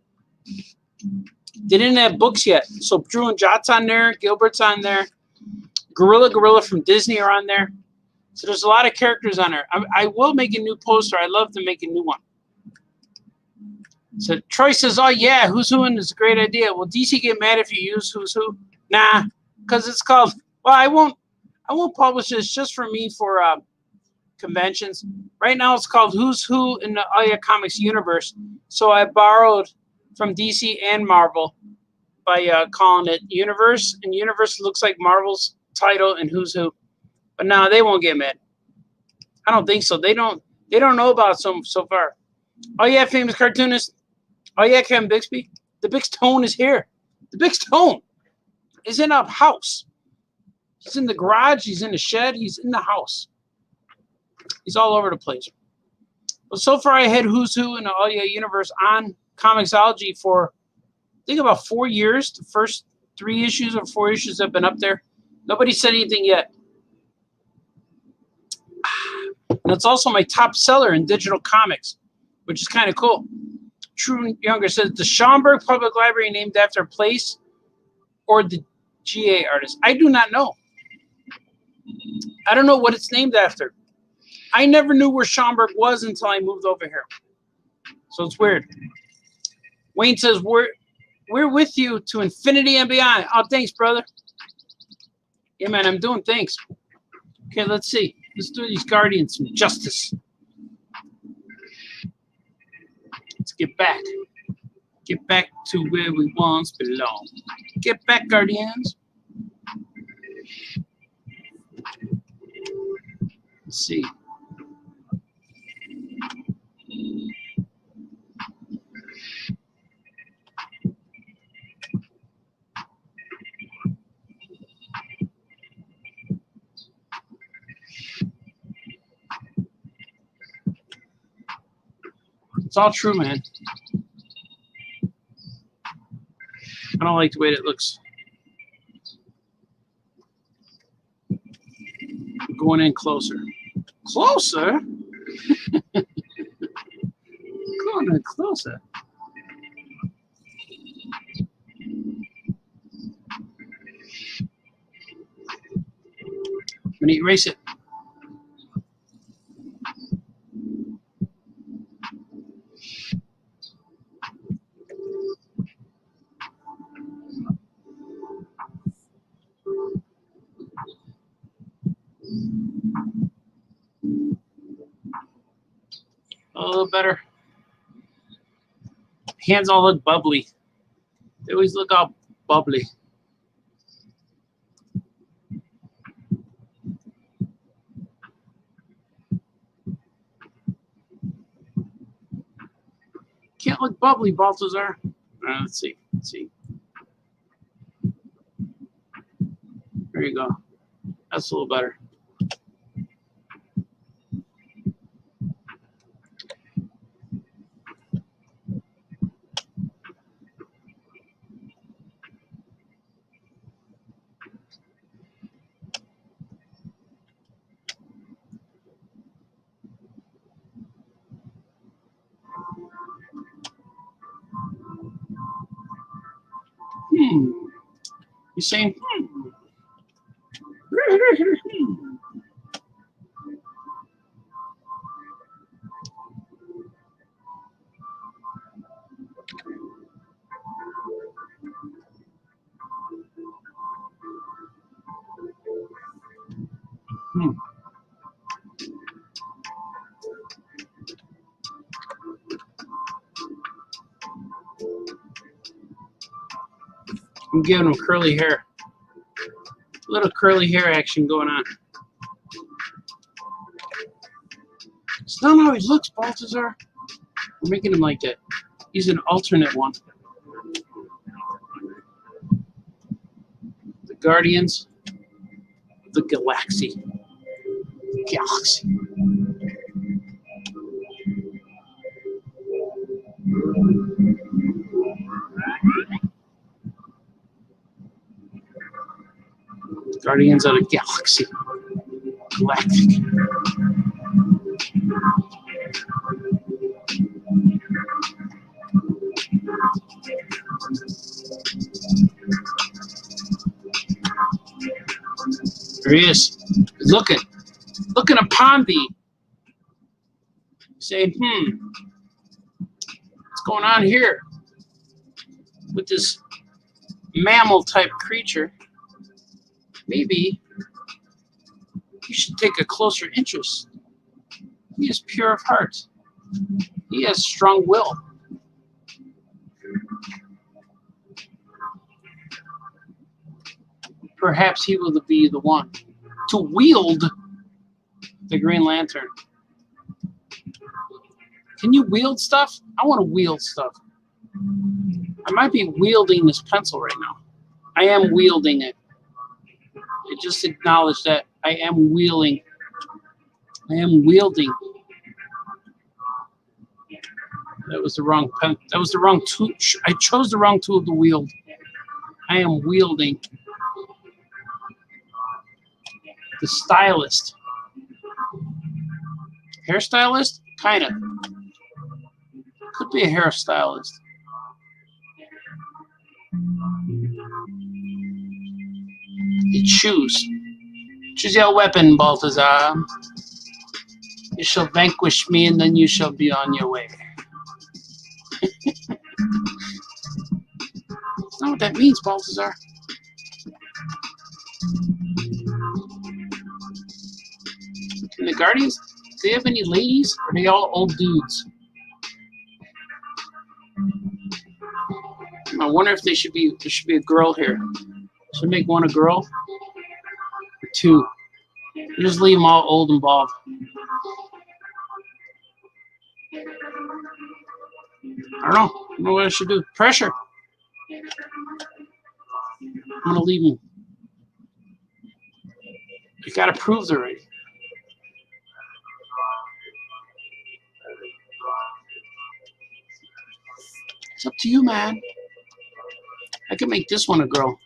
they didn't have books yet. So Drew and Jot's on there, Gilbert's on there, Gorilla from Disney are on there. So there's a lot of characters on there. I will make a new poster. I love to make a new one. So Troy says, oh, yeah, Who's Who is a great idea. Will DC get mad if you use Who's Who? Nah, because it's called, well, I won't publish this just for me for conventions. Right now it's called Who's Who in the Comics universe. So I borrowed from DC and Marvel by calling it Universe. And Universe looks like Marvel's title and Who's Who. But no, they won't get mad. I don't think so. They don't know about some so far. Oh yeah, famous cartoonist. Oh yeah, Kevin Bixby. The Big Stone is here. The Big Stone is in a house. He's in the garage. He's in the shed. He's in the house. He's all over the place. But so far, I had Who's Who in the All Yeah universe on Comixology for I think about 4 years. The first 3 issues or 4 issues have been up there. Nobody said anything yet. And it's also my top seller in digital comics, which is kind of cool. True Younger says, the Schaumburg Public Library named after a place or the GA artist? I do not know. I don't know what it's named after. I never knew where Schaumburg was until I moved over here. So it's weird. Wayne says, we're with you to infinity and beyond. Oh, thanks, brother. Yeah, man, I'm doing things. Okay, let's see. Let's do these Guardians some justice. Let's get back. Get back to where we once belong. Get back, Guardians. Let's see. It's all true, man. I don't like the way that looks. I'm going in closer. Closer? Going in closer. I'm going to erase it. A little better. Hands all look bubbly. They always look all bubbly. Can't look bubbly, Balthazar. Let's see. Let's see. There you go. That's a little better. You saying? I'm giving him curly hair. A little curly hair action going on. It's not how he looks, Balthazar. We're making him like that. He's an alternate one. The Guardians of the Galaxy. Galaxy. Guardians of the Galaxy. Galactic. There he is. Looking upon thee. Saying, what's going on here with this mammal type creature? Maybe you should take a closer interest. He is pure of heart. He has strong will. Perhaps he will be the one to wield the Green Lantern. Can you wield stuff? I want to wield stuff. I might be wielding this pencil right now. I am wielding it. I just acknowledge that I am wielding. I am wielding. That was the wrong pen. That was the wrong tool. I chose the wrong tool to wield. I am wielding. The stylist. Hairstylist? Kind of. Could be a hairstylist. You choose. Choose your weapon, Balthazar. You shall vanquish me, and then you shall be on your way. That's not what that means, Balthazar. And the Guardians, do they have any ladies? Or are they all old dudes? I wonder if there should be a girl here. Should make one a girl? Or two? Or just leave them all old and bald. I don't know what I should do. Pressure. I'm gonna leave them. You gotta prove they're ready. It's up to you, man. I could make this one a girl.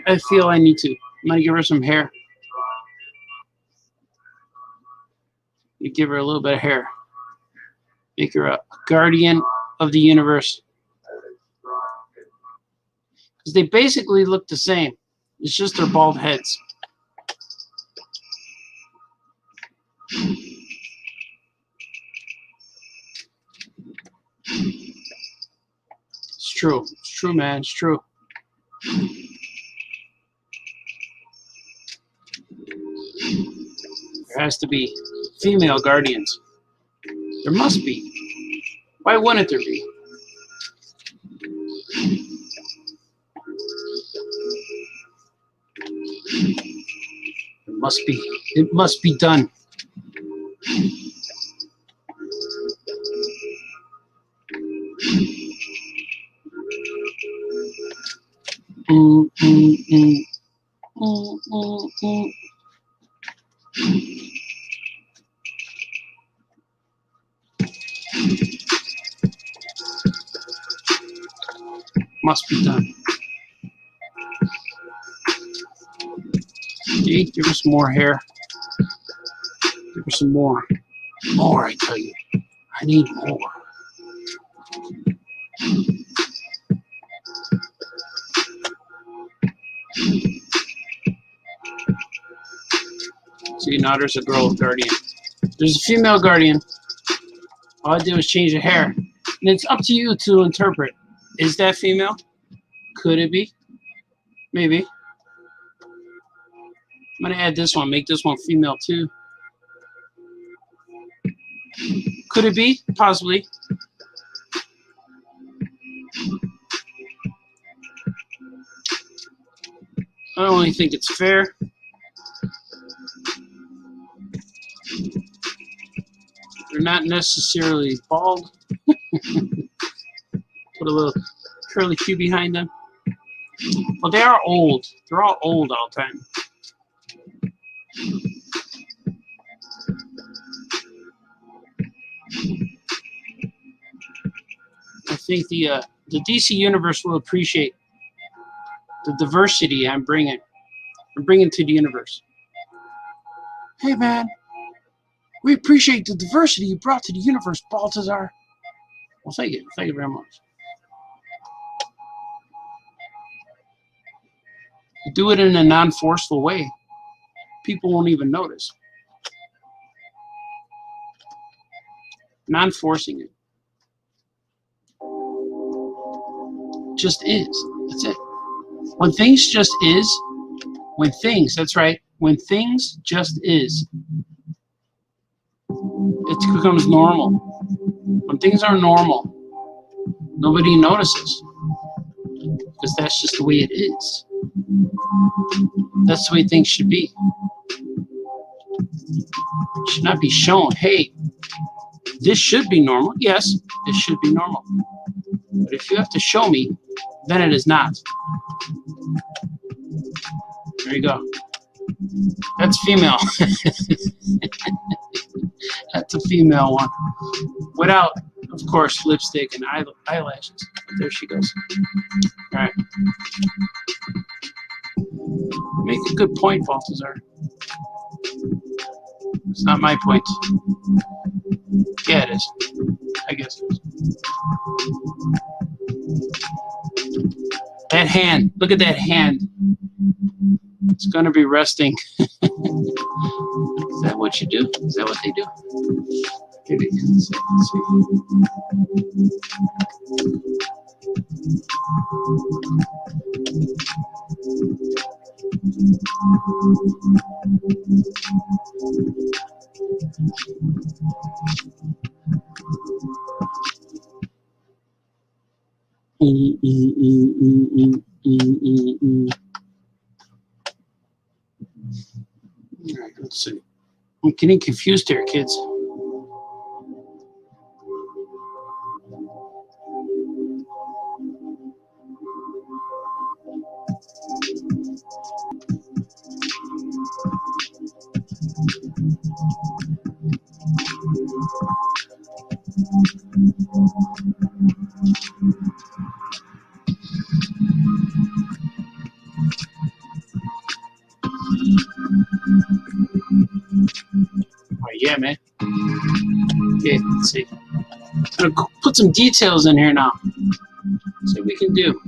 I feel I need to. I'm gonna give her some hair. You give her a little bit of hair. Make her a guardian of the universe. Because they basically look the same. It's just their bald heads. It's true. It's true, man. It's true. There has to be female guardians. There must be. Why wouldn't there be? It must be. It must be done. Must be done. See, give her some more hair. Give her some more. More, I tell you. I need more. See, now there's a girl guardian. There's a female guardian. All I did was change the hair. And it's up to you to interpret. Is that female? Could it be? Maybe. I'm going to add this one. Make this one female too. Could it be? Possibly. I don't really think it's fair. They're not necessarily bald. Put a little curly Q behind them. Well, they are old. They're all old all the time. I think the DC universe will appreciate the diversity I'm bringing to the universe. Hey, man, we appreciate the diversity you brought to the universe, Balthazar. Well, thank you. Thank you very much. You do it in a non-forceful way. People won't even notice. Non-forcing it. Just is. That's it. When things just is, that's right, when things just is, it becomes normal. When things are normal, nobody notices. Because that's just the way it is. That's the way things should be. It should not be shown, hey, this should be normal. Yes, this should be normal. But if you have to show me, then it is not. There you go. That's female. That's a female one. Without, of course, lipstick and eyelashes. But there she goes. All right. Make a good point, Balthazar. It's not my point. Yeah, it is. I guess it is. That hand. Look at that hand. It's going to be resting. that what you do? Is that what they do? Maybe. Let's see. All right, let's see. I'm getting confused here, kids. Oh, yeah, man. Okay, let's see. I'm gonna put some details in here now. See what we can do.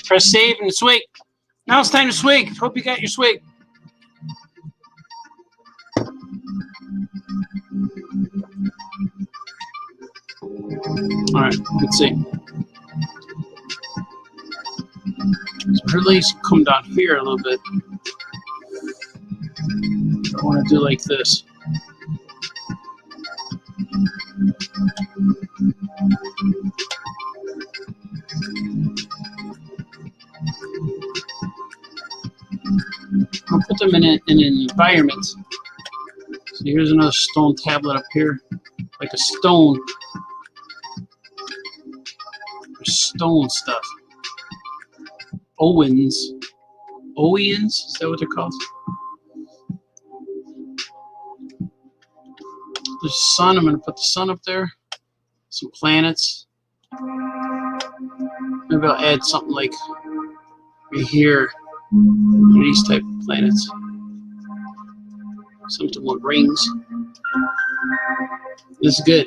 Press save and swig. Now it's time to swig. Hope you got your swig. All right, let's see. So her legs come down here a little bit. I want to do like this. I'll put them in an environment. So here's another stone tablet up here, like a stone. Stone stuff. Owens. Is that what they're called? There's the sun. I'm going to put the sun up there. Some planets. Maybe I'll add something like right here. One of these type of planets. Something with rings. This is good.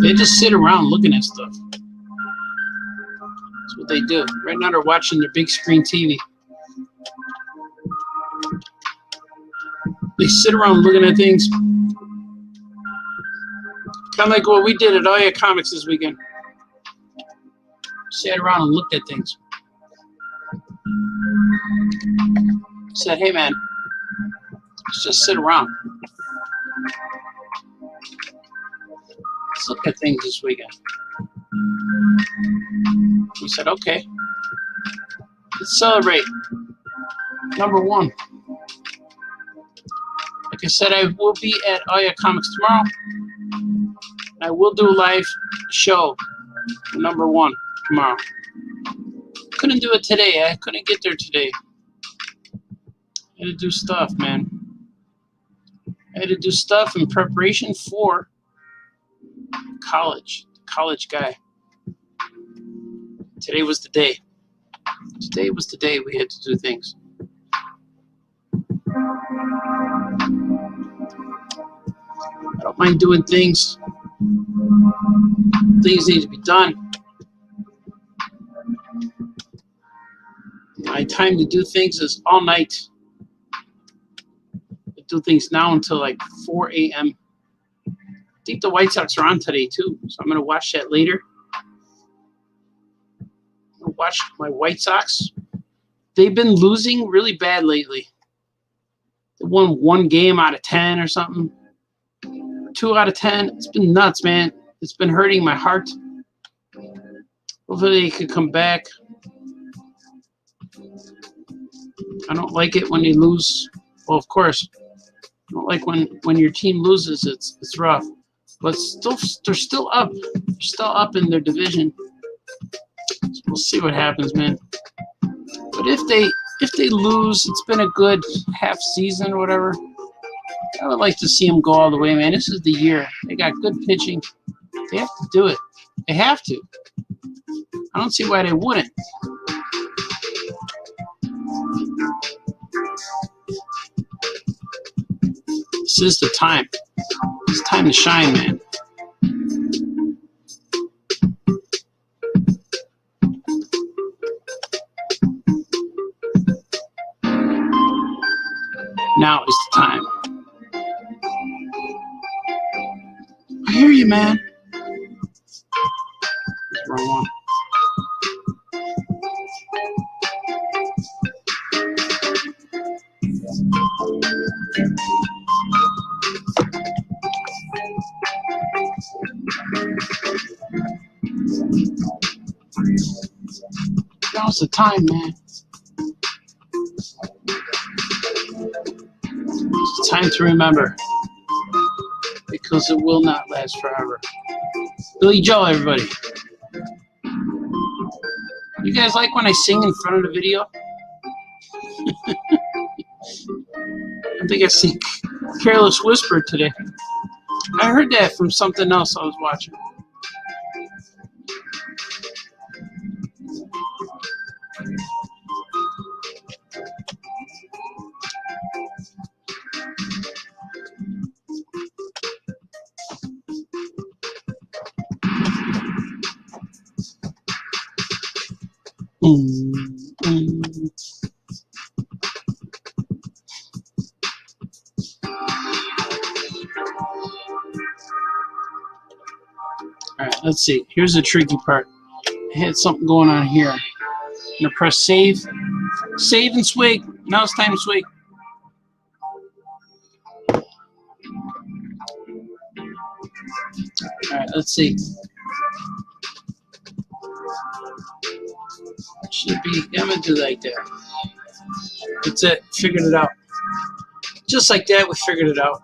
They just sit around looking at stuff. That's what they do. Right now they're watching their big screen TV. They sit around looking at things. Kind of like what we did at Oya Comics this weekend. Sat around and looked at things. Said, hey man, let's just sit around. Let's look at things this weekend. We said, okay, let's celebrate. Number one. Like I said, I will be at Oya Comics tomorrow. I will do a live show for number one tomorrow. Couldn't do it today. I couldn't get there today. I had to do stuff, man. I had to do stuff in preparation for college. College guy. Today was the day. Today was the day we had to do things. I don't mind doing things. Things need to be done. My time to do things is all night. I do things now until like 4 a.m. I think the White Sox are on today too, so I'm going to watch that later. I'm going to watch my White Sox. They've been losing really bad lately. They won 1 game out of 10 or something. 2 out of 10. It's been nuts, man. It's been hurting my heart. Hopefully they could come back. I don't like it when they lose. Well, of course. I don't like when your team loses. It's rough. But still, they're still up. They're still up in their division. So we'll see what happens, man. But if they lose, it's been a good half season or whatever. I would like to see them go all the way, man. This is the year. They got good pitching. They have to do it. They have to. I don't see why they wouldn't. This is the time. It's time to shine, man. Now is the time. I hear you, man. Wrong one. Now's the time, man. It's time to remember, because it will not last forever. Billy Joe, everybody. You guys like when I sing in front of the video? I think I sing Careless Whisper today. I heard that from something else I was watching. Alright, let's see. Here's the tricky part. I had something going on here. I'm going to press save. Save and swig. Now it's time to swig. Alright, let's see. Should be, I'm going to do like that. That's it. Figured it out. Just like that, we figured it out.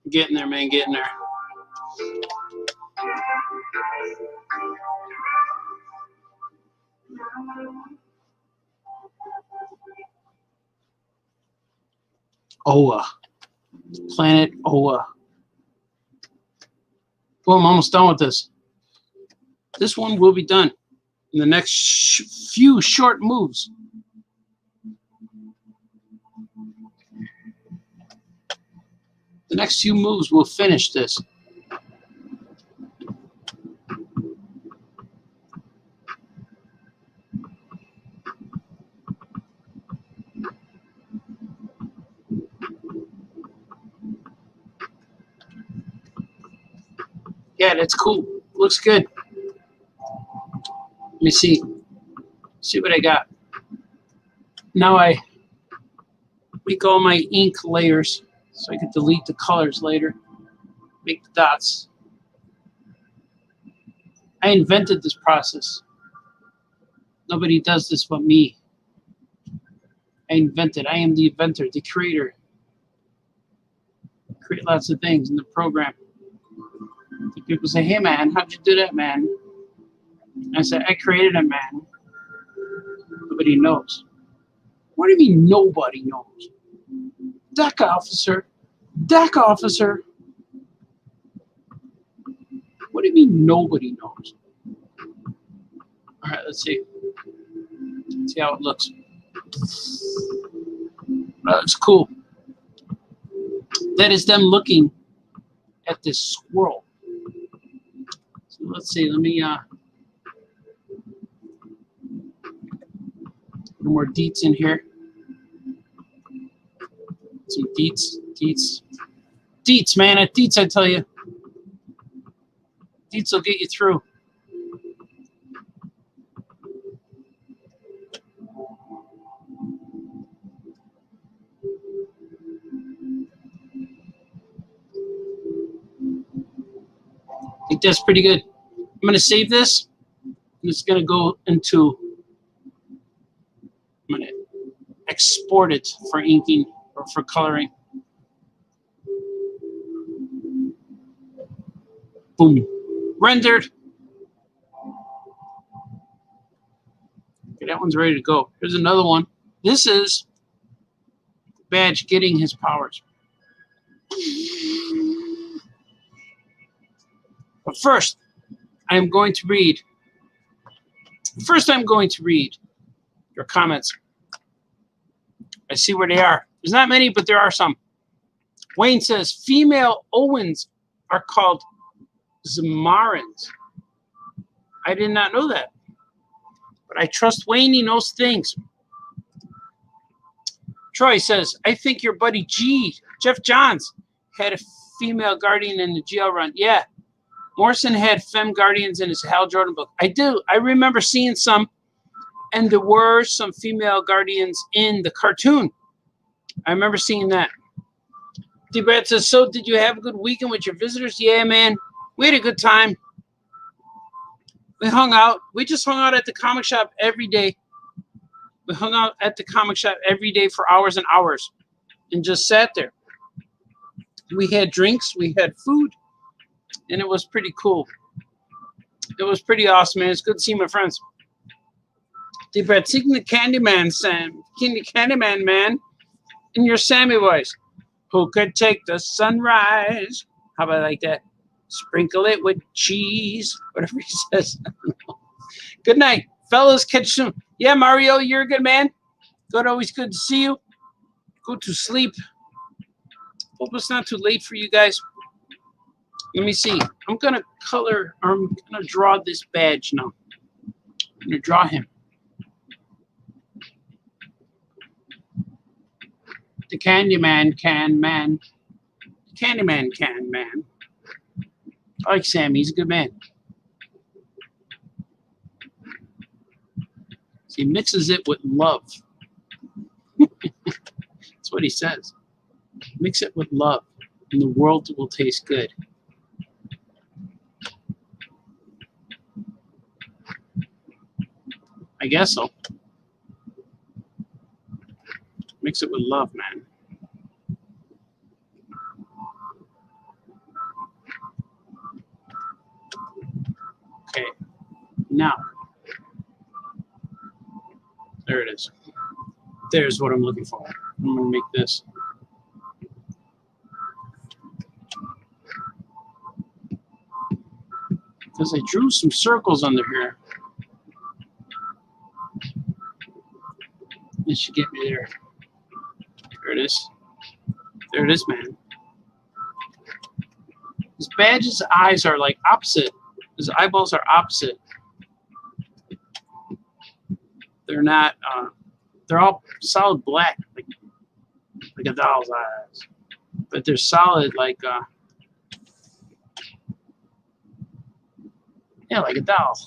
Getting there, man, getting there. Oa. Planet Oa. Well, I'm almost done with this. This one will be done in the next few short moves. The next few moves will finish this. Yeah, that's cool. Looks good. Let me see. See what I got. Now I make all my ink layers so I can delete the colors later. Make the dots. I invented this process. Nobody does this but me. I invented. I am the inventor, the creator. Create lots of things in the program. People say, hey man, how'd you do that, man? I said, I created it, man. Nobody knows. What do you mean nobody knows? Deck officer. Deck officer. What do you mean nobody knows? All right, let's see. Let's see how it looks. That looks cool. That is them looking at this squirrel. So let's see. Let me more deets in here. Some deets, man. At deets, I tell you. Deets will get you through. I think that's pretty good. I'm going to save this. It's going to go into, I'm going to export it for inking or for coloring. Boom. Rendered. Okay, that one's ready to go. Here's another one. This is Badge getting his powers. But first, I am going to read First, I'm going to read your comments. I see where they are. There's not many, but there are some. Wayne says, female Owens are called Zamarans. I did not know that. But I trust Wayne. He knows things. Troy says, I think your buddy Jeff Johns, had a female guardian in the GL run. Yeah. Morrison had femme guardians in his Hal Jordan book. I do. I remember seeing some, and there were some female guardians in the cartoon. I remember seeing that. D-Brad says, so did you have a good weekend with your visitors? Yeah, man. We had a good time. We hung out. We just hung out at the comic shop every day. We hung out at the comic shop every day for hours and hours and just sat there. We had drinks. We had food. And it was pretty cool. It was pretty awesome, man. It's good to see my friends. D-Brad, sing the Candyman, Sam. Candyman, man. In your Sammy voice. Who could take the sunrise? How about like that? Sprinkle it with cheese. Whatever he says. Good night. Fellas, catch you soon. Yeah, Mario, you're a good man. Good, always good to see you. Go to sleep. Hope it's not too late for you guys. Let me see. I'm going to color, or I'm going to draw this badge now. I'm going to draw him. The Candyman can man. The Candyman can man. I like Sam. He's a good man. He mixes it with love. That's what he says. Mix it with love, and the world will taste good. I guess so. Mix it with love, man. Okay. Now. There it is. There's what I'm looking for. I'm going to make this. Because I drew some circles under here. This should get me there. There it is. There it is, man. His badge's eyes are like opposite. His eyeballs are opposite. They're not, they're all solid black, like a doll's eyes. But they're solid like, yeah, like a doll.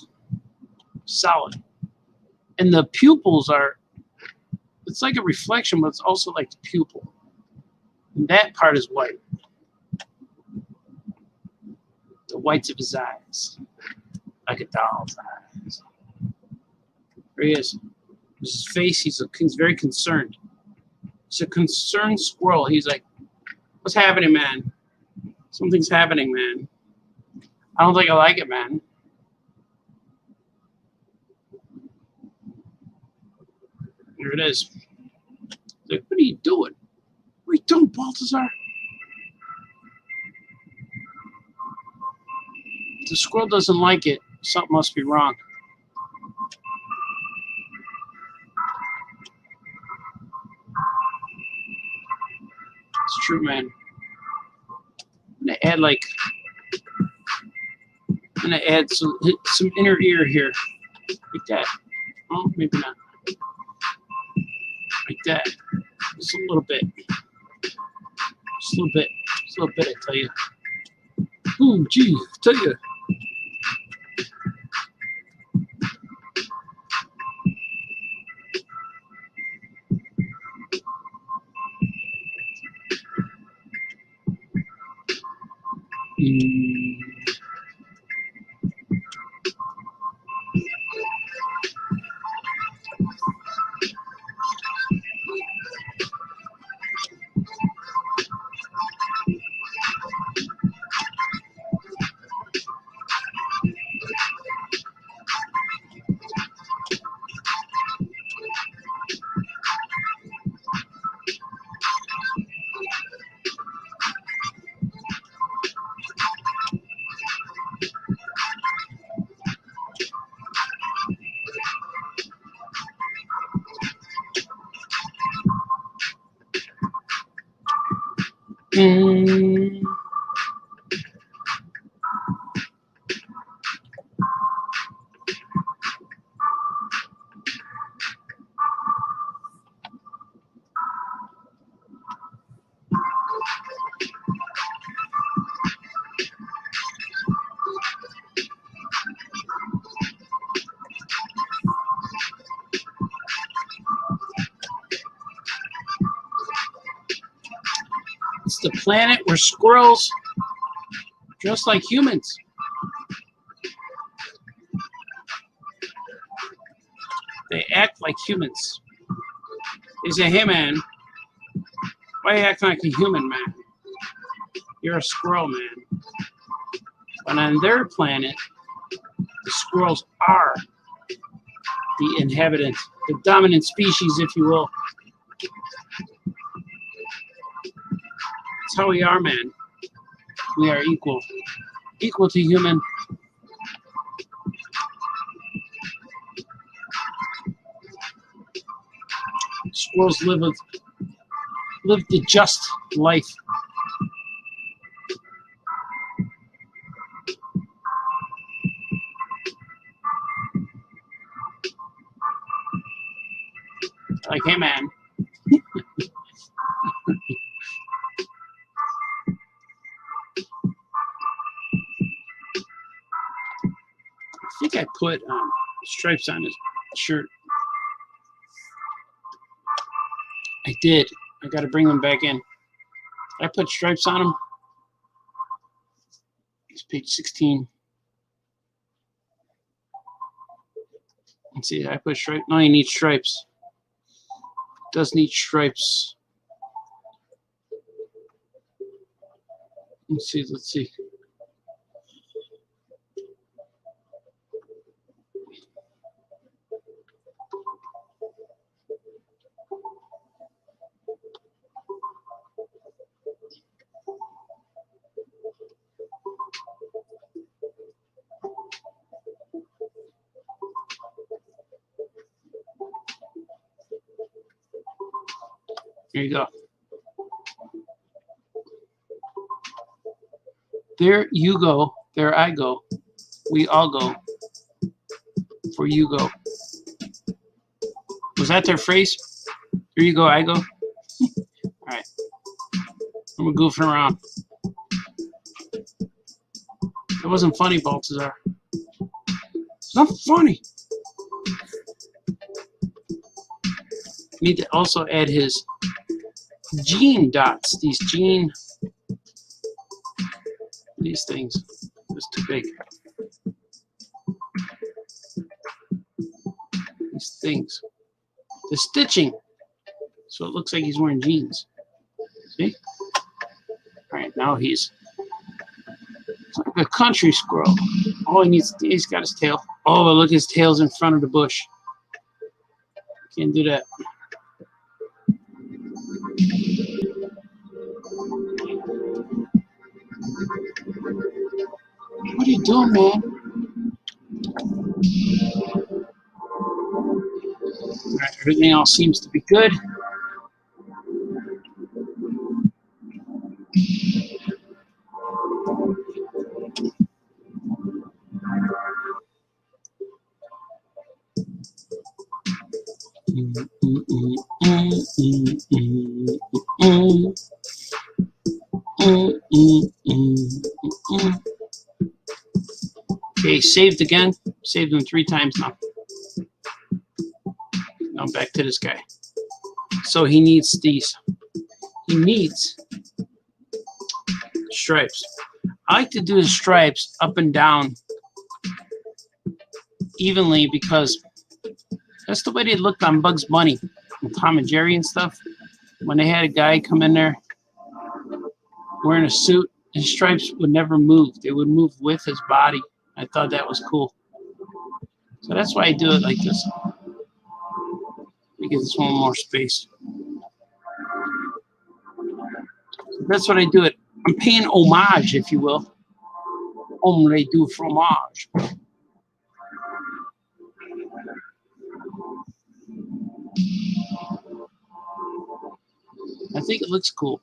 Solid. And the pupils are, it's like a reflection, but it's also like the pupil. And that part is white. The whites of his eyes. Like a doll's eyes. There he is. His face, he's very concerned. He's a concerned squirrel. He's like, what's happening, man? Something's happening, man. I don't think I like it, man. There it is. Like, what are you doing? What are you doing, Balthazar? The squirrel doesn't like it. Something must be wrong. It's true, man. I'm gonna add like, I'm gonna add some inner ear here, like that. Oh, maybe not. Like that. Just a little bit. Just a little bit. Just a little bit, I tell you. Ooh, gee, I tell you. Mm. It's the planet where squirrels, just like humans, they act like humans. They say, hey man, why you acting like a human, man? You're a squirrel, man. But on their planet, the squirrels are the inhabitants, the dominant species, if you will. That's how we are, man. We are equal. Equal to human. Squirrels live the just life. Like, hey man. I think I put stripes on his shirt. I did. I got to bring them back in. I put stripes on him. It's page 16. Let's see. I put stripes. No, he needs stripes. Does need stripes. Let's see. Let's see. There you go. There you go. There I go. We all go. For you go. Was that their phrase? Here you go, I go. All right. I'm goofing around. It wasn't funny, Baltazar. It's not funny. Need to also add his gene dots. These things. It's too big. These things. The stitching. So it looks like he's wearing jeans. See? Alright, now he's like a country squirrel. All he needs, he's got his tail. Oh, but look, his tail's in front of the bush. Can't do that. What are you doing, man? Alright, everything else seems to be good. Okay, saved again. Saved him 3 times now. Now back to this guy. So he needs these. He needs stripes. I like to do the stripes up and down evenly because that's the way they looked on Bugs Bunny and Tom and Jerry and stuff. When they had a guy come in there wearing a suit, his stripes would never move. They would move with his body. I thought that was cool. So that's why I do it like this. Because it's one more space. So that's what I do it. I'm paying homage, if you will. Omelette du fromage. I think it looks cool.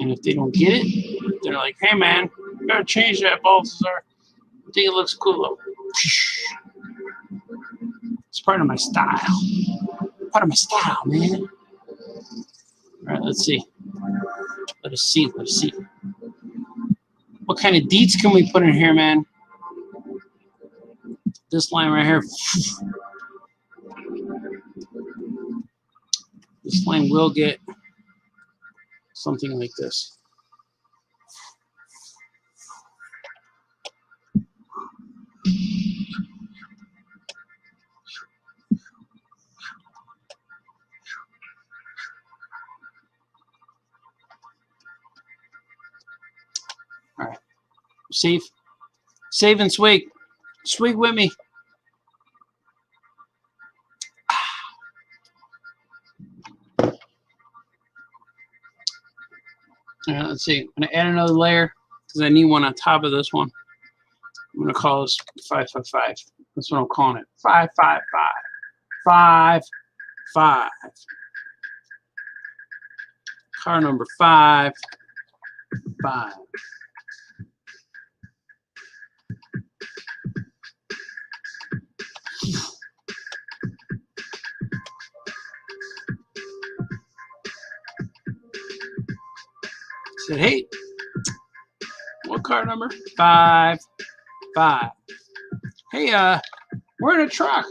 And if they don't get it, they're like, hey man, you gotta change that, Balthazar. I think it looks cool though. It's part of my style. Part of my style, man. Alright, let's see. Let us see. What kind of deets can we put in here, man? This line right here. This line will get something like this. All right. Save and swig. Swig with me. All right, let's see. I'm going to add another layer because I need one on top of this one. I'm going to call this 555. That's what I'm calling it. 555. 5, 5. Car number 5, 5. Said, hey, what car number? 5, 5. Hey, we're in a truck.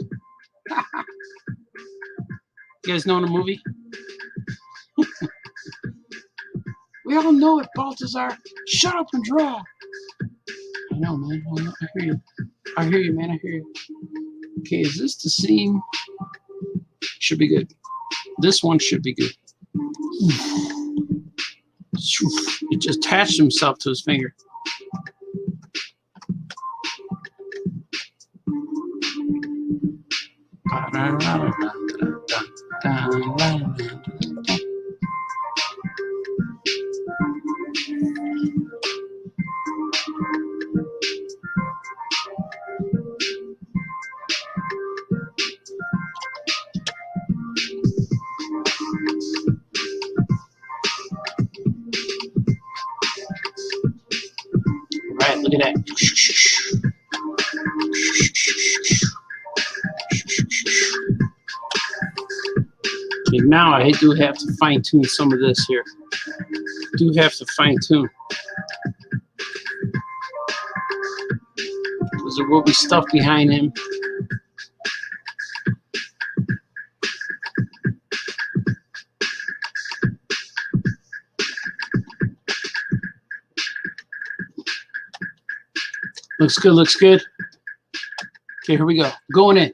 You guys know the movie? We all know it, Balthazar. Shut up and draw. I know, man. I hear you. I hear you, man. I hear you. Okay, is this the same? Should be good. This one should be good. It just attached himself to his finger. Right, look at that. Okay, now I do have to fine tune some of this here. Do have to fine tune. Because there will be stuff behind him. Looks good, looks good. Okay, here we go. Going in.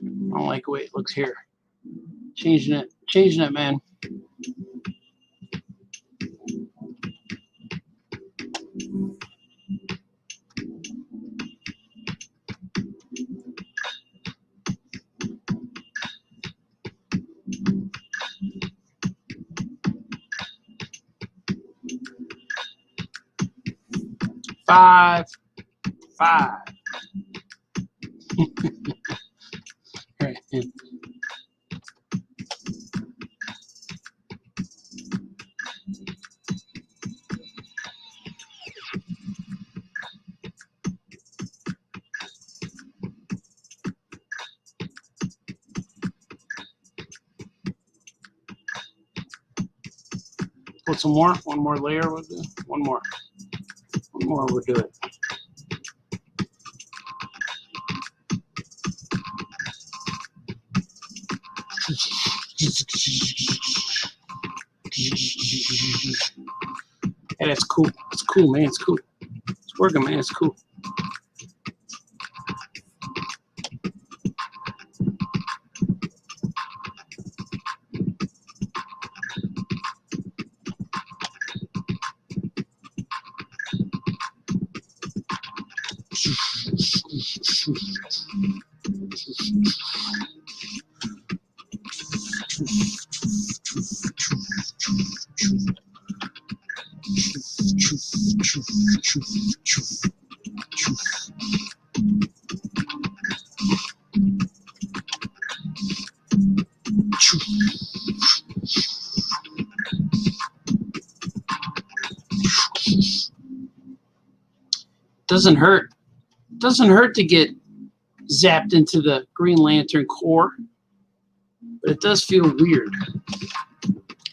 I don't like the way it looks here. Changing it, man. Five. Right. Put some more. One more layer. We'll do. One more. We'll do it. Hey, that's cool. It's cool, man. It's cool. It's working, man. It's cool. Doesn't hurt. Doesn't hurt to get zapped into the Green Lantern core, but it does feel weird.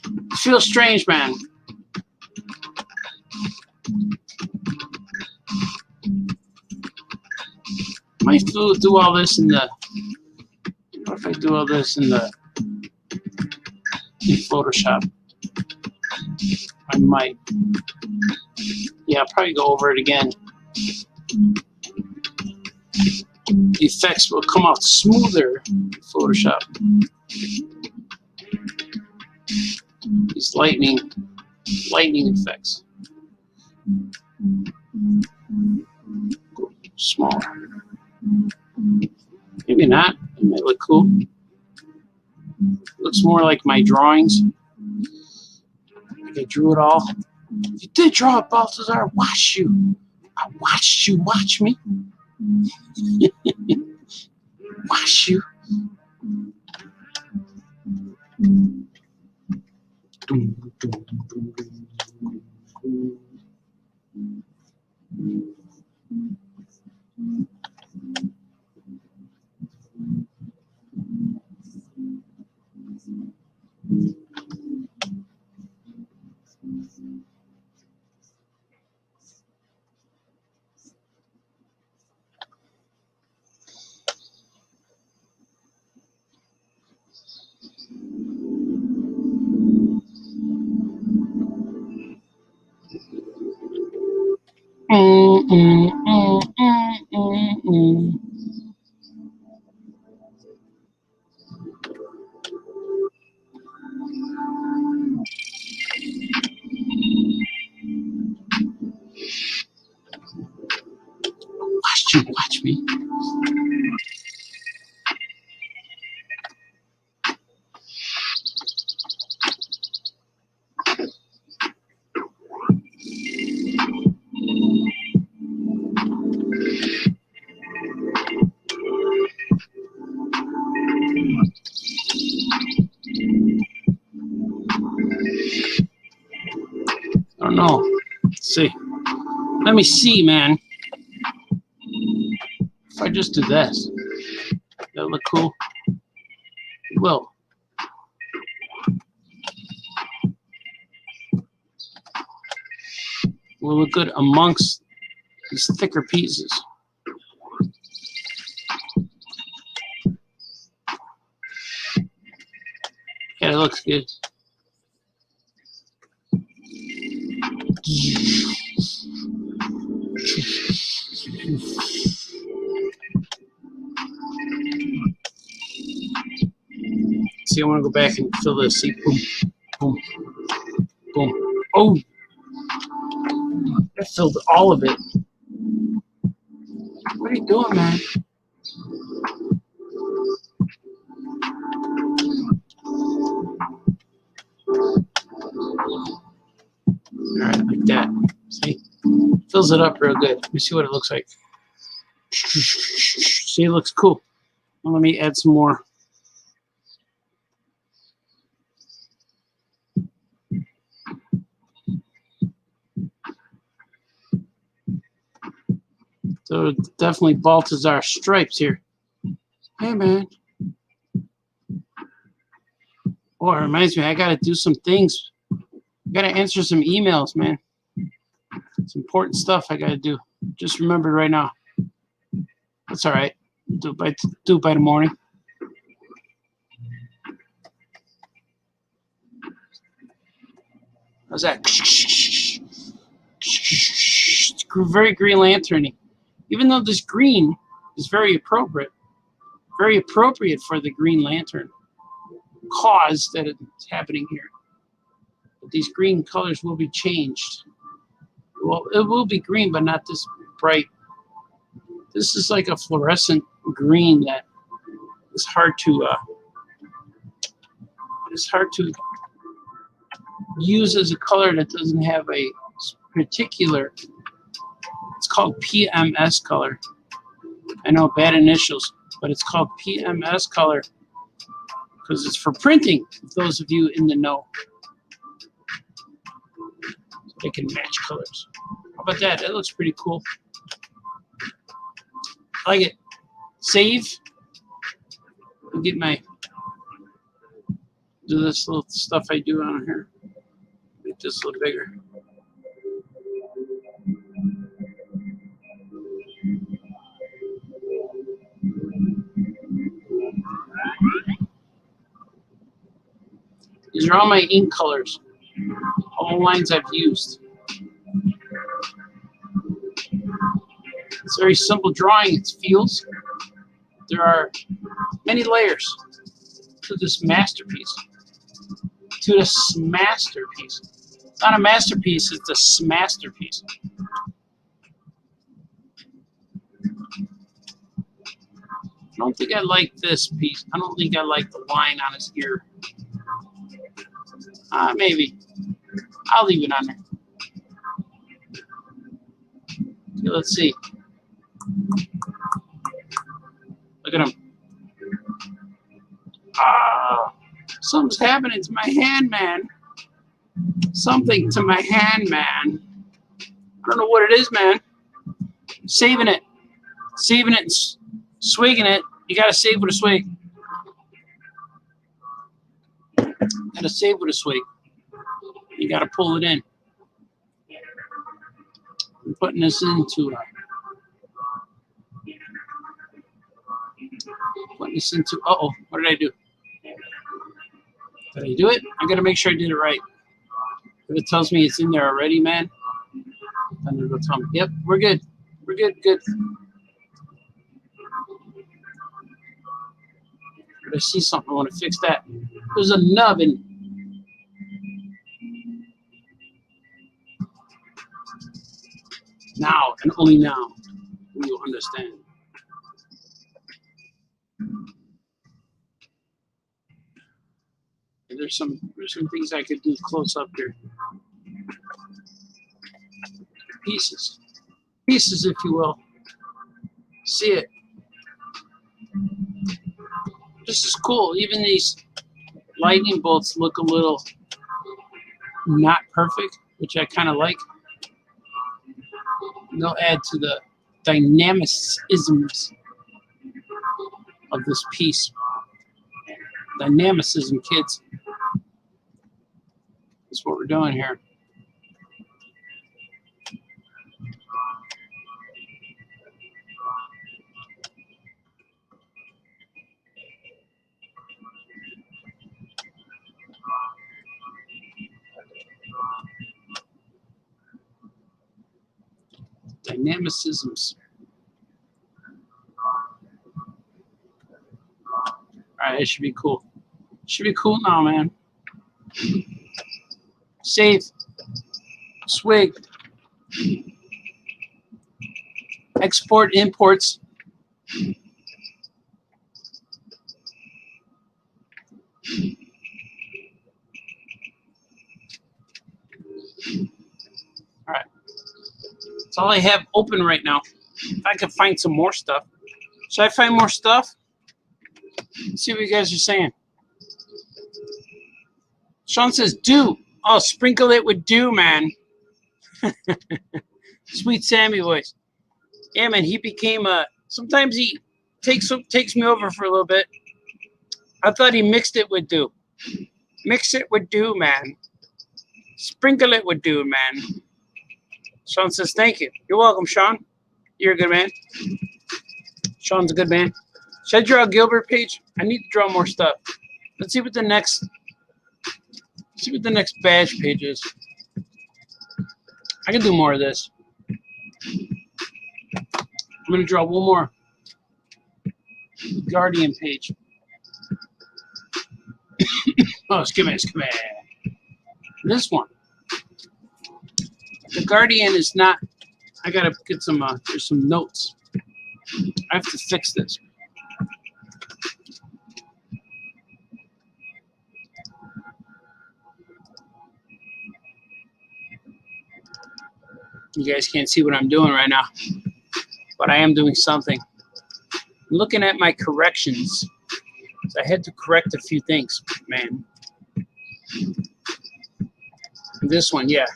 It feels strange, man. Might do all this in the. What if I do all this in Photoshop? I might. Yeah, I'll probably go over it again. The effects will come out smoother in Photoshop. These lightning effects. Smaller. Maybe not. It might look cool. Looks more like my drawings. Like I drew it all. You did draw it, Balthazar. Watch you. I watched you watch me. Watch you. Watch me. I don't know. Let's see. Let me see, man. If I just do this, that'll look cool. It will. Will look good amongst these thicker pieces. Yeah, it looks good. See, I want to go back and fill this. See, boom, boom, boom. Oh, I filled all of it. What are you doing, man? All right, like that. See, fills it up real good. Let me see what it looks like. See, it looks cool. Well, let me add some more. So definitely Balthazar stripes here. Hey, man. Oh, it reminds me, I got to do some things. I got to answer some emails, man. It's important stuff I got to do. Just remembered right now. That's all right. Do it by the morning. How's that? It's very Green Lantern-y. Even though this green is very appropriate for the Green Lantern cause that is happening here. But these green colors will be changed. Well, it will be green, but not this bright This is like a fluorescent green that is hard to use as a color that doesn't have a particular. It's called PMS color. I know, bad initials, but it's called PMS color because it's for printing. Those of you in the know, so they can match colors. How about that? That looks pretty cool. I like it. Save. I'll get do this little stuff I do on here. Make this a little bigger. These are all my ink colors, all the lines I've used. It's very simple drawing. It feels. There are many layers to this masterpiece. It's not a masterpiece, it's a masterpiece. I don't think I like this piece. I don't think I like the line on his ear. Maybe. I'll leave it on there. Okay, let's see. Look at him. Something's happening to my hand, man. Something to my hand, man. I don't know what it is, man. Saving it. Saving it and swigging it. You gotta save with a swig. Gotta save with a swig. You gotta pull it in. I'm putting this into uh-oh, what did I do? Did I do it? I gotta make sure I did it right. If it tells me it's in there already, man, then it'll tell me, yep, we're good. We're good. But I see something, I want to fix that. There's a nub in. Now, and only now, will you understand. And there's some things I could do close up here. Pieces, if you will. See it. This is cool. Even these lightning bolts look a little not perfect, which I kind of like. They'll add to the dynamicisms of this piece. Dynamicism, kids. That's what we're doing here. Dynamicisms. Alright, it should be cool. Should be cool now, man. Save. Swig. Export, imports. Alright. That's all I have open right now. If I could find some more stuff. Should I find more stuff? Let's see what you guys are saying. Sean says, dew. Oh, sprinkle it with dew, man. Sweet Sammy voice. Yeah, man, he became a... Sometimes he takes me over for a little bit. I thought he mixed it with dew. Mix it with dew, man. Sprinkle it with dew, man. Sean says, thank you. You're welcome, Sean. You're a good man. Sean's a good man. Should I draw a Gilbert page? I need to draw more stuff. Let's see what the next... See what the next badge page is. I can do more of this. I'm going to draw one more Guardian page. Oh, excuse me. This one. The Guardian is not... I got to get some... there's some notes. I have to fix this. You guys can't see what I'm doing right now, but I am doing something. I'm looking at my corrections. So I had to correct a few things, man. This one, yeah.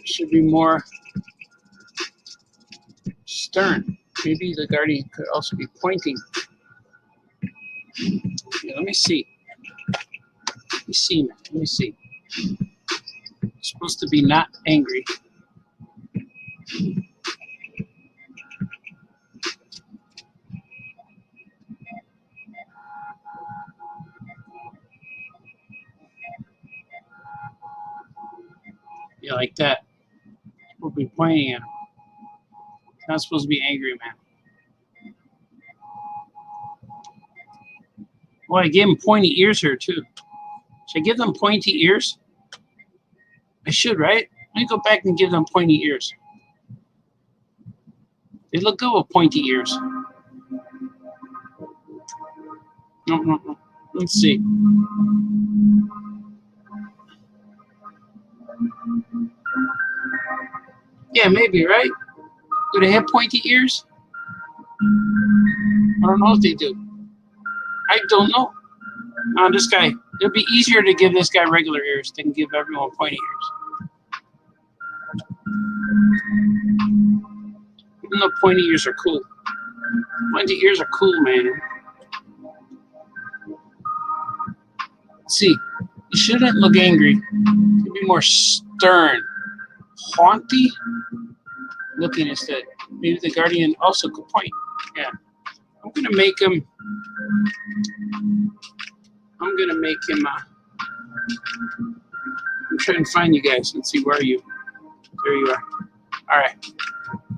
Should be more stern. Maybe the guardian could also be pointing. Yeah, let me see. Let me see, man. Let me see. It's supposed to be not angry. Yeah, like that. We'll be pointing at him. It's not supposed to be angry, man. Well, I gave him pointy ears here, too. Should I give them pointy ears? I should, right? Let me go back and give them pointy ears. They look good with pointy ears. No. Let's see. Yeah, maybe, right? Do they have pointy ears? I don't know if they do. I don't know. This guy, it'd be easier to give this guy regular ears than give everyone pointy ears. Even though pointy ears are cool. Pointy ears are cool, man. Let's see. You shouldn't look angry. You should be more stern. Haughty looking instead. Maybe the guardian also could point. Yeah. I'm gonna make him I'm trying to find you guys. Let's see, where are you? There you are. Alright.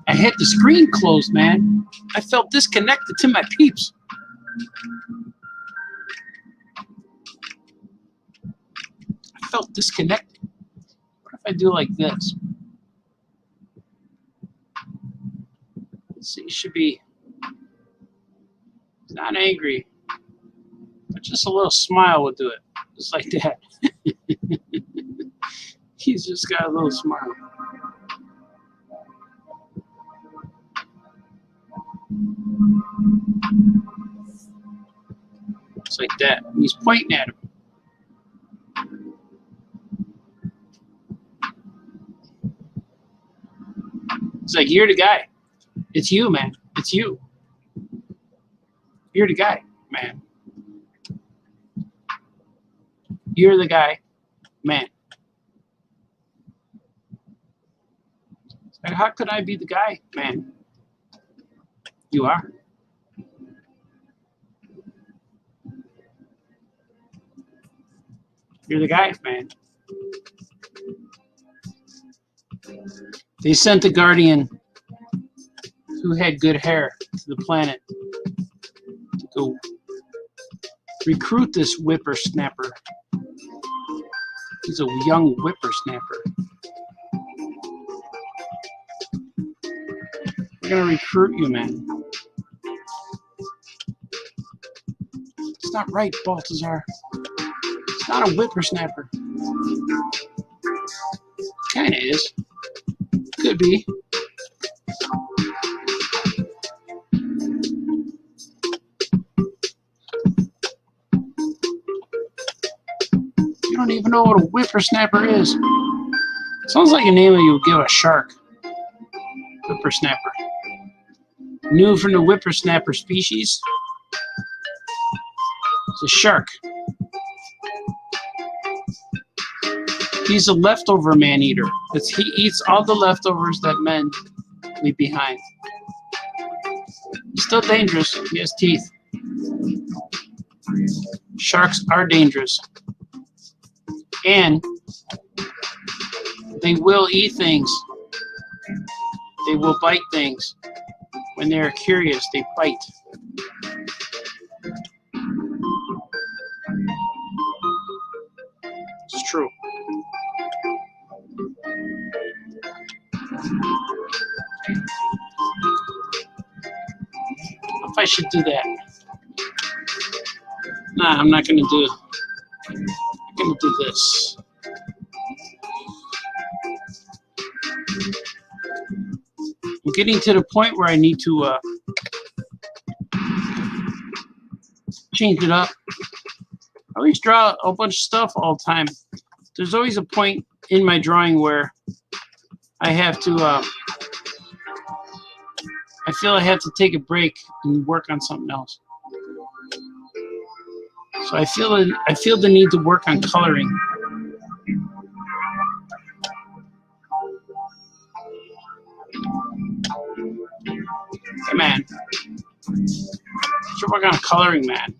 I had the screen closed, man. I felt disconnected to my peeps. I felt disconnected. What if I do like this? Let's see, it should be not angry, but just a little smile would do it. Just like that. He's just got a little smile. It's like that. And he's pointing at him. It's like, you're the guy. It's you, man. It's you. You're the guy, man. You're the guy, man. Like, how could I be the guy, man? You are. You're the guy, man. They sent the guardian who had good hair to the planet to go recruit this whippersnapper. He's a young whippersnapper. We're gonna recruit you, man. It's not right, Baltazar. It's not a whippersnapper. Kinda is. Could be. You don't even know what a whippersnapper is. Sounds like a name that you would give a shark. Whippersnapper. New from the whippersnapper species. It's a shark. He's a leftover man-eater. He eats all the leftovers that men leave behind. He's still dangerous. He has teeth. Sharks are dangerous. And they will eat things. They will bite things. When they are curious, they bite. It's true. I should do that. Nah, I'm not gonna do. I'm gonna do this. I'm getting to the point where I need to change it up. I always draw a bunch of stuff all the time. There's always a point in my drawing where I have to. I feel I have to take a break and work on something else. So I feel the need to work on coloring. Hey man, should work on coloring, man.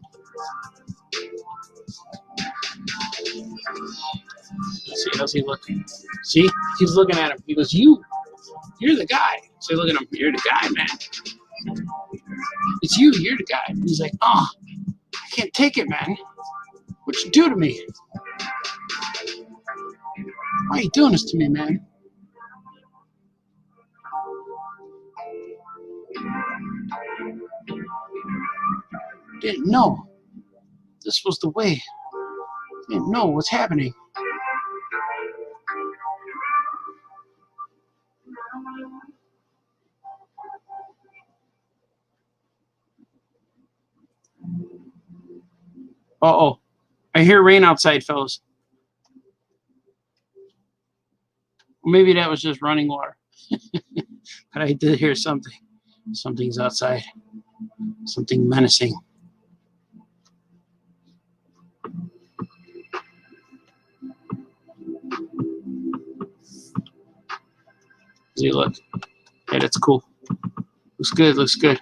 Let's see, how's he looking? See, he's looking at him. He goes, you're the guy. So look at him. You're the guy, man. It's you. You're the guy. And he's like, oh, I can't take it, man. What you do to me? Why are you doing this to me, man? Didn't know this was the way. Didn't know what's happening. Uh-oh. I hear rain outside, fellas. Maybe that was just running water. But I did hear something. Something's outside. Something menacing. See, look. Yeah, that's cool. Looks good, looks good.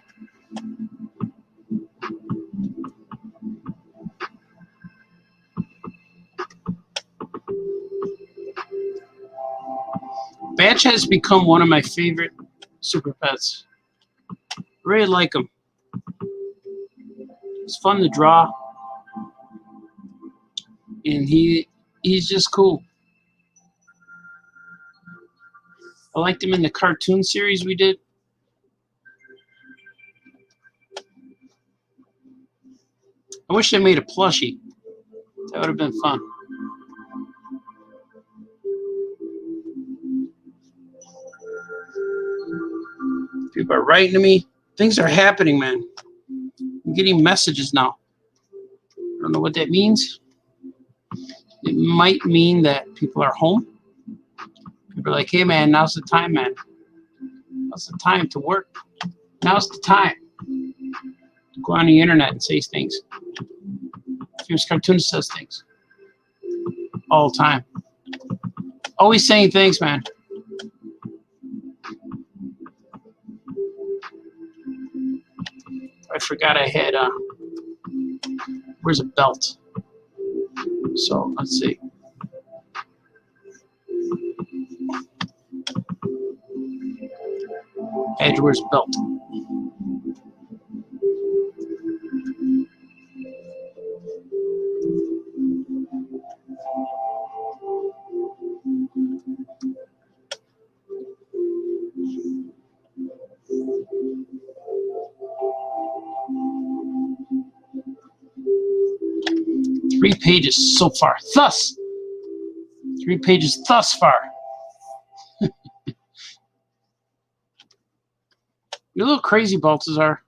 Batch has become one of my favorite super pets. I really like him. It's fun to draw. And he's just cool. I liked him in the cartoon series we did. I wish they made a plushie. That would have been fun. People are writing to me. Things are happening, man. I'm getting messages now. I don't know what that means. It might mean that people are home. People are like, hey, man, now's the time, man. Now's the time to work. Now's the time to go on the internet and say things. Famous Cartoonist says things all the time. Always saying things, man. I forgot I had where's a belt? So let's see. Edgeworth's belt. Three pages so far. Thus. 3 pages thus far. You're a little crazy, Baltazar.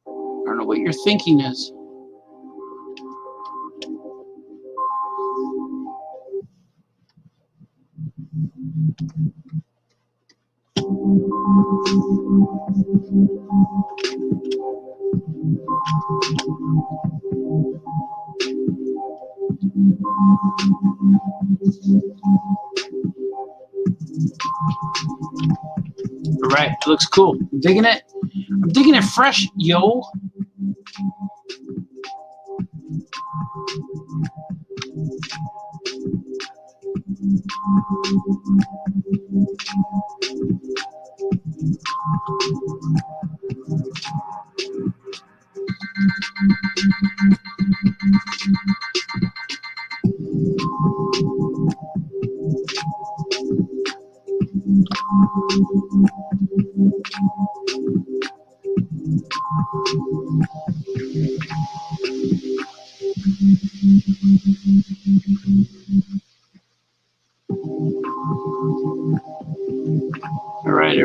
I don't know what your thinking is. All right, it looks cool. I'm digging it. I'm digging it fresh, yo.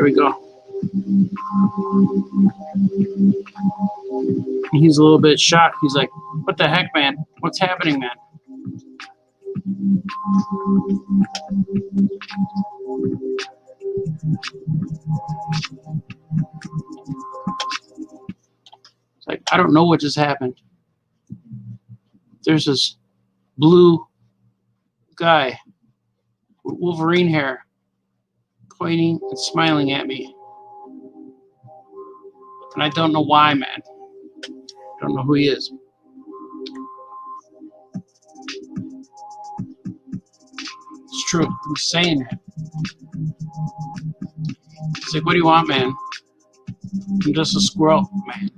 we go. He's a little bit shocked. He's like, what the heck, man? What's happening, man? It's like, I don't know what just happened. There's this blue guy with Wolverine hair pointing and smiling at me. And I don't know why, man. I don't know who he is. It's true. I'm saying it. He's like, what do you want, man? I'm just a squirrel, man.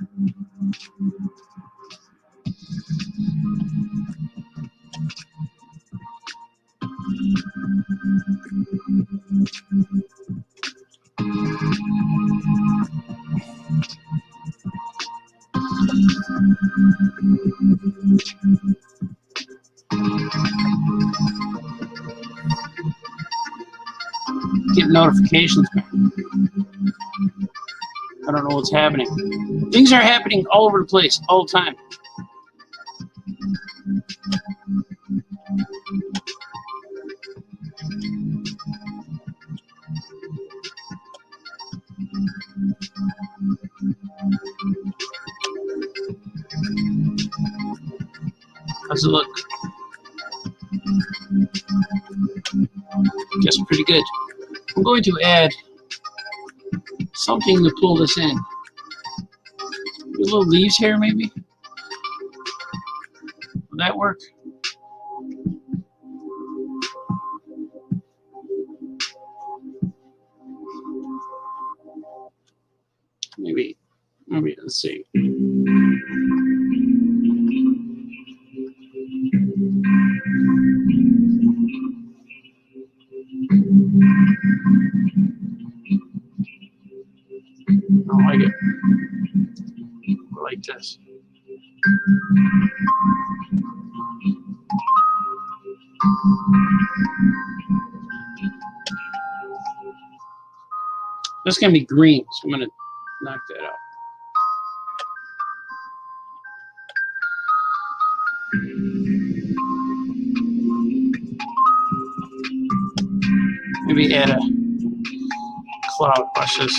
Get notifications, man. I don't know what's happening. Things are happening all over the place, all the time. How's it look? Guess pretty good. I'm going to add something to pull this in. Little leaves here, maybe? Will that work? Maybe, let's see. I don't like it. I like this. This is going to be green, so I'm going to knock that out. Maybe add a cloud. Watch this.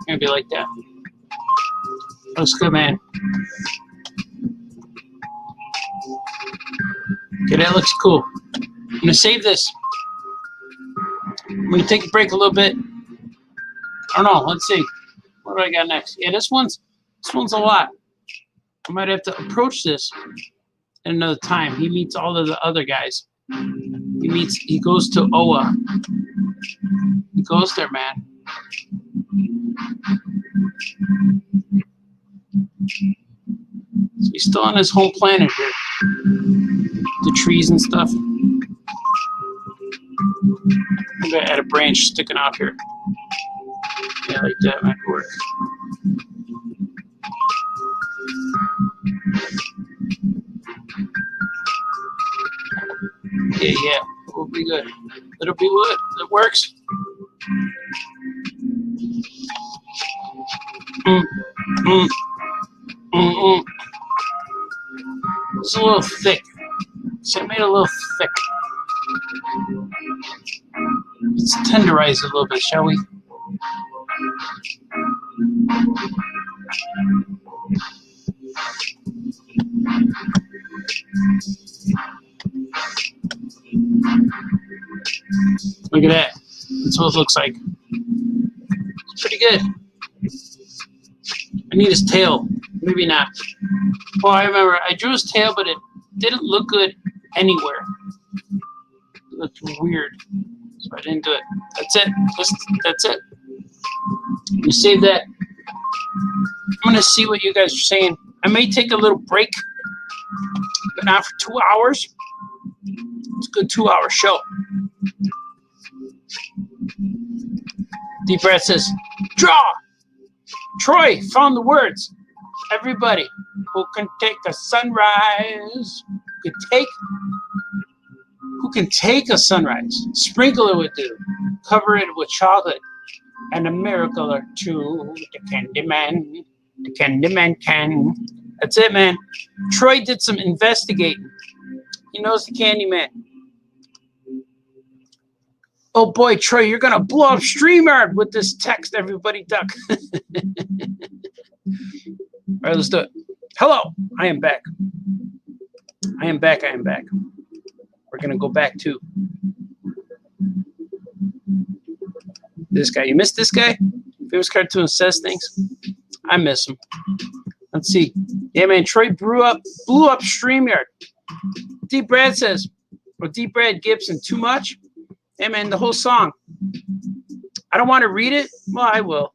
Maybe like that. Looks good, man. Okay, that looks cool. I'm gonna save this. I'm gonna take a break a little bit. I don't know. Let's see. What do I got next? Yeah, this one's a lot. I might have to approach this at another time. He meets all of the other guys. He goes to Oa. He goes there, man. So he's still on his home planet here. The trees and stuff. I'm gonna add a branch sticking out here. Yeah, like that might work. Yeah, it'll be good. It'll be good. It works. It's a little thick. So I made it a little thick. Let's tenderize it a little bit, shall we? Look at that. That's what it looks like. It's pretty good. I need his tail. Maybe not. Well, I remember I drew his tail, but it didn't look good anywhere. It looked weird. So I didn't do it. That's it. That's it. You save that. I'm going to see what you guys are saying. I may take a little break, but not for 2 hours. It's a good 2-hour show. Deep breath says, draw! Troy found the words. Everybody who can take a sunrise, who can take a sunrise, sprinkle it with dew, cover it with chocolate, and a miracle or two. The Candy Man can. That's it, man. Troy did some investigating. He knows the Candy Man. Oh boy, Troy, you're gonna blow up StreamYard with this text. Everybody duck. All right, let's do it. Hello, I am back. I am back. We're gonna go back to this guy. You missed this guy? Famous Cartoonist says things. I miss him. Let's see. Yeah, man, Troy blew up StreamYard. D. Brad says, or D. Brad Gibson, too much? Hey, man, the whole song. I don't want to read it. Well, I will.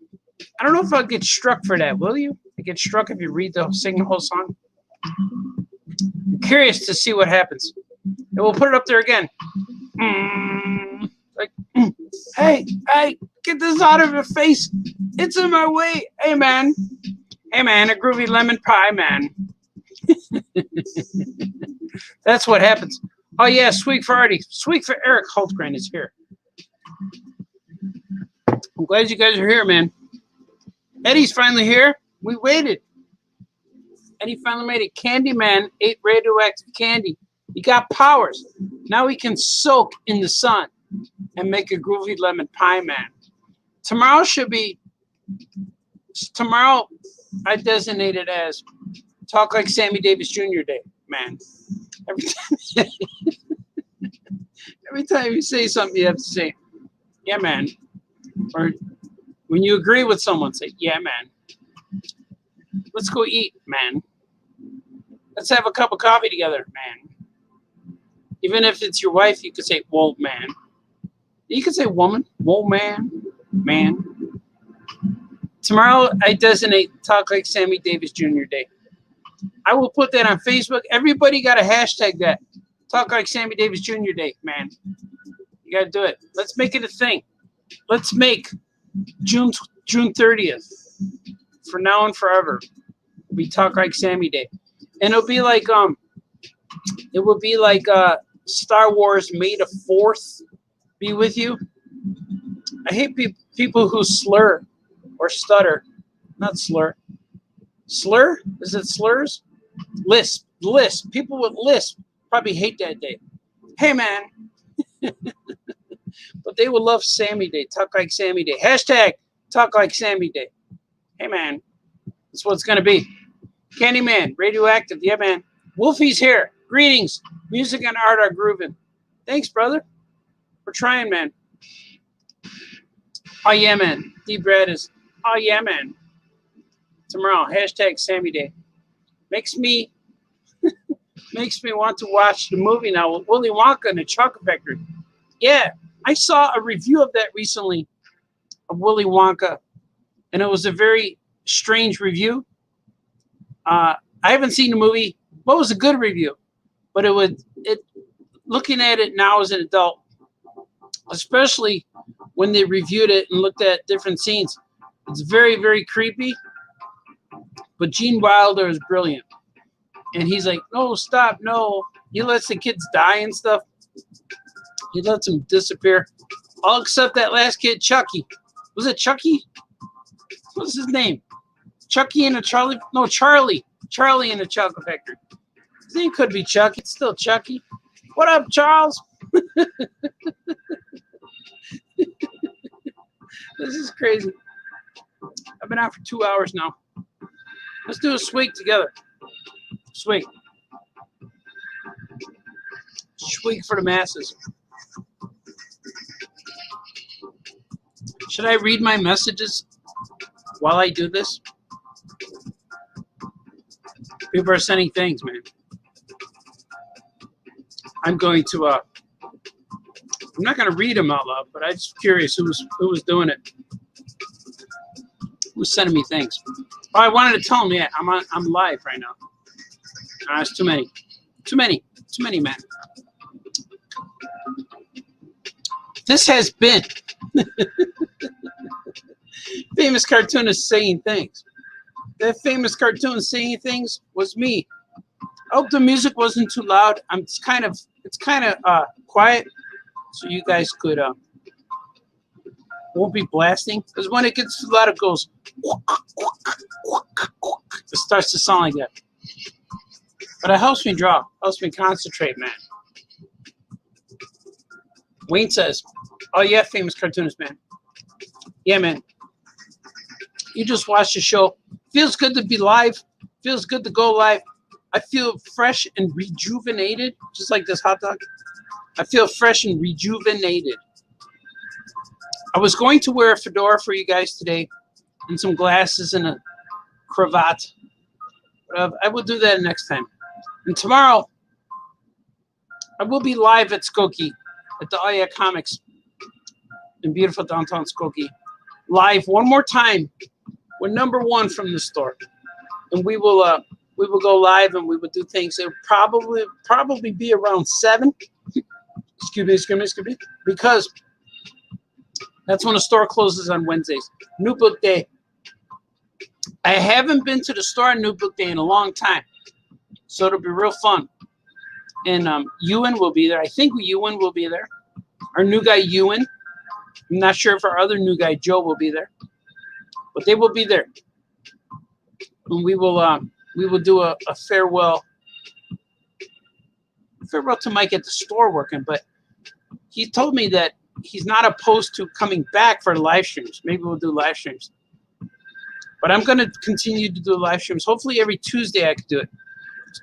I don't know if I'll get struck for that. Will you? I get struck if you sing the whole song. I'm curious to see what happens. And we'll put it up there again. Hey, get this out of your face. It's in my way. Hey, man, a groovy lemon pie, man. That's what happens. Oh, yeah, Sweet for Artie. Sweet for Eric Hultgren is here. I'm glad you guys are here, man. Eddie's finally here. We waited. Eddie finally made it. Candyman ate radioactive candy. He got powers. Now he can soak in the sun and make a groovy lemon pie, man. Tomorrow I designate it as Talk Like Sammy Davis Jr. Day, man. Every time you say something, you have to say, yeah, man. Or when you agree with someone, say, yeah, man. Let's go eat, man. Let's have a cup of coffee together, man. Even if it's your wife, you could say, whoa, man. You could say woman, whoa, man, man. Tomorrow, I designate Talk Like Sammy Davis Jr. Day. I will put that on Facebook. Everybody got to hashtag that. Talk Like Sammy Davis Jr. Day, man. You got to do it. Let's make it a thing. Let's make June 30th for now and forever. We Talk Like Sammy Day. And it'll be like Star Wars May the 4th be with you. I hate people who slur or stutter. Not slur. Slur? Is it slurs? Lisp. People with lisp probably hate that day. Hey, man. But they will love Sammy Day. Talk Like Sammy Day. Hashtag Talk Like Sammy Day. Hey, man. That's what it's going to be. Candyman. Radioactive. Yeah, man. Wolfie's here. Greetings. Music and art are grooving. Thanks, brother. We're trying, man. Oh, yeah, man. D. Brad is, oh, yeah, man. Tomorrow, hashtag Sammy Day. Makes me want to watch the movie now with Willy Wonka and the Chocolate Factory. Yeah, I saw a review of that recently, of Willy Wonka, and it was a very strange review. I haven't seen the movie. Well, it was a good review, but looking at it now as an adult, especially when they reviewed it and looked at different scenes, it's very, very creepy. But Gene Wilder is brilliant. And he's like, no, stop, no. He lets the kids die and stuff. He lets them disappear. All except that last kid, Chucky. Was it Chucky? What's his name? Chucky and a Charlie? No, Charlie. Charlie in the Chocolate Factory. His name could be Chucky. It's still Chucky. What up, Charles? This is crazy. I've been out for 2 hours now. Let's do a swig together. Swig. Swig for the masses. Should I read my messages while I do this? People are sending things, man. I'm going to, I'm not going to read them out loud, but I'm just curious who was doing it. Who's sending me things? Oh, I wanted to tell them, yeah, I'm live right now. It's too many. Too many, man. This has been Famous Cartoonist saying things. That famous cartoon saying things was me. I hope the music wasn't too loud. It's kind of quiet, so you guys could won't be blasting. Because when it gets too loud, it goes. It starts to sound like that. But it helps me draw. Helps me concentrate, man. Wayne says, "Oh yeah, famous cartoonist, man. Yeah, man. You just watched the show. Feels good to be live. Feels good to go live. I feel fresh and rejuvenated, just like this hot dog. I feel fresh and rejuvenated. I was going to wear a fedora for you guys today and some glasses and a cravat. I will do that next time. And tomorrow, I will be live at Skokie, at the Oh Yeah Comics in beautiful downtown Skokie. Live one more time. We're number one from the store. And we will go live and we will do things. It'll probably be around 7. Excuse me. Because that's when the store closes on Wednesdays. New Book Day. I haven't been to the store on New Book Day in a long time. So it'll be real fun. And Ewan will be there. I think Ewan will be there. Our new guy, Ewan. I'm not sure if our other new guy, Joe, will be there. But they will be there. And we will do a farewell to Mike at the store working. But he told me that he's not opposed to coming back for live streams. Maybe we'll do live streams. But I'm going to continue to do live streams. Hopefully every Tuesday I could do it.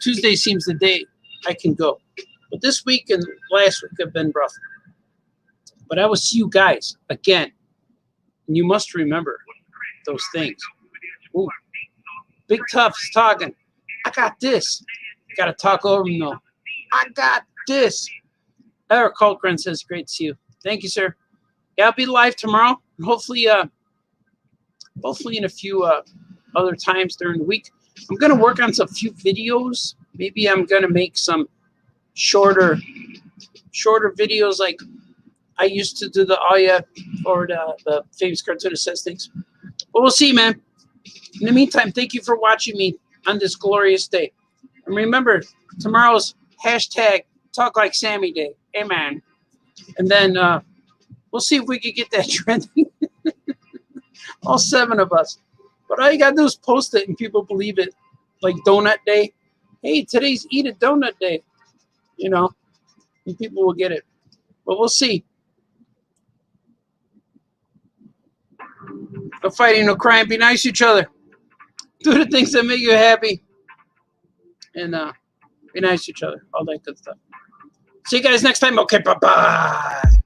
Tuesday seems the day I can go. But this week and last week have been rough. But I will see you guys again. And you must remember those things. Ooh. Big Tough's talking. I got this. Got to talk over him, though. I got this. Eric Colcran says, great to see you. Thank you, sir. Yeah, I'll be live tomorrow. And hopefully in a few other times during the week. I'm going to work on some few videos. Maybe I'm going to make some shorter videos like I used to do the Oh Yeah or the famous cartoonist says things. But we'll see, man. In the meantime, thank you for watching me on this glorious day. And remember, tomorrow's hashtag Talk Like Sammy Day. Amen. And then we'll see if we can get that trending. All 7 of us. But all you got to do is post it and people believe it. Like Donut Day. Hey, today's Eat a Donut Day. You know, and people will get it. But we'll see. No fighting, no crying. Be nice to each other. Do the things that make you happy. And be nice to each other. All that good stuff. See you guys next time. Okay, bye-bye.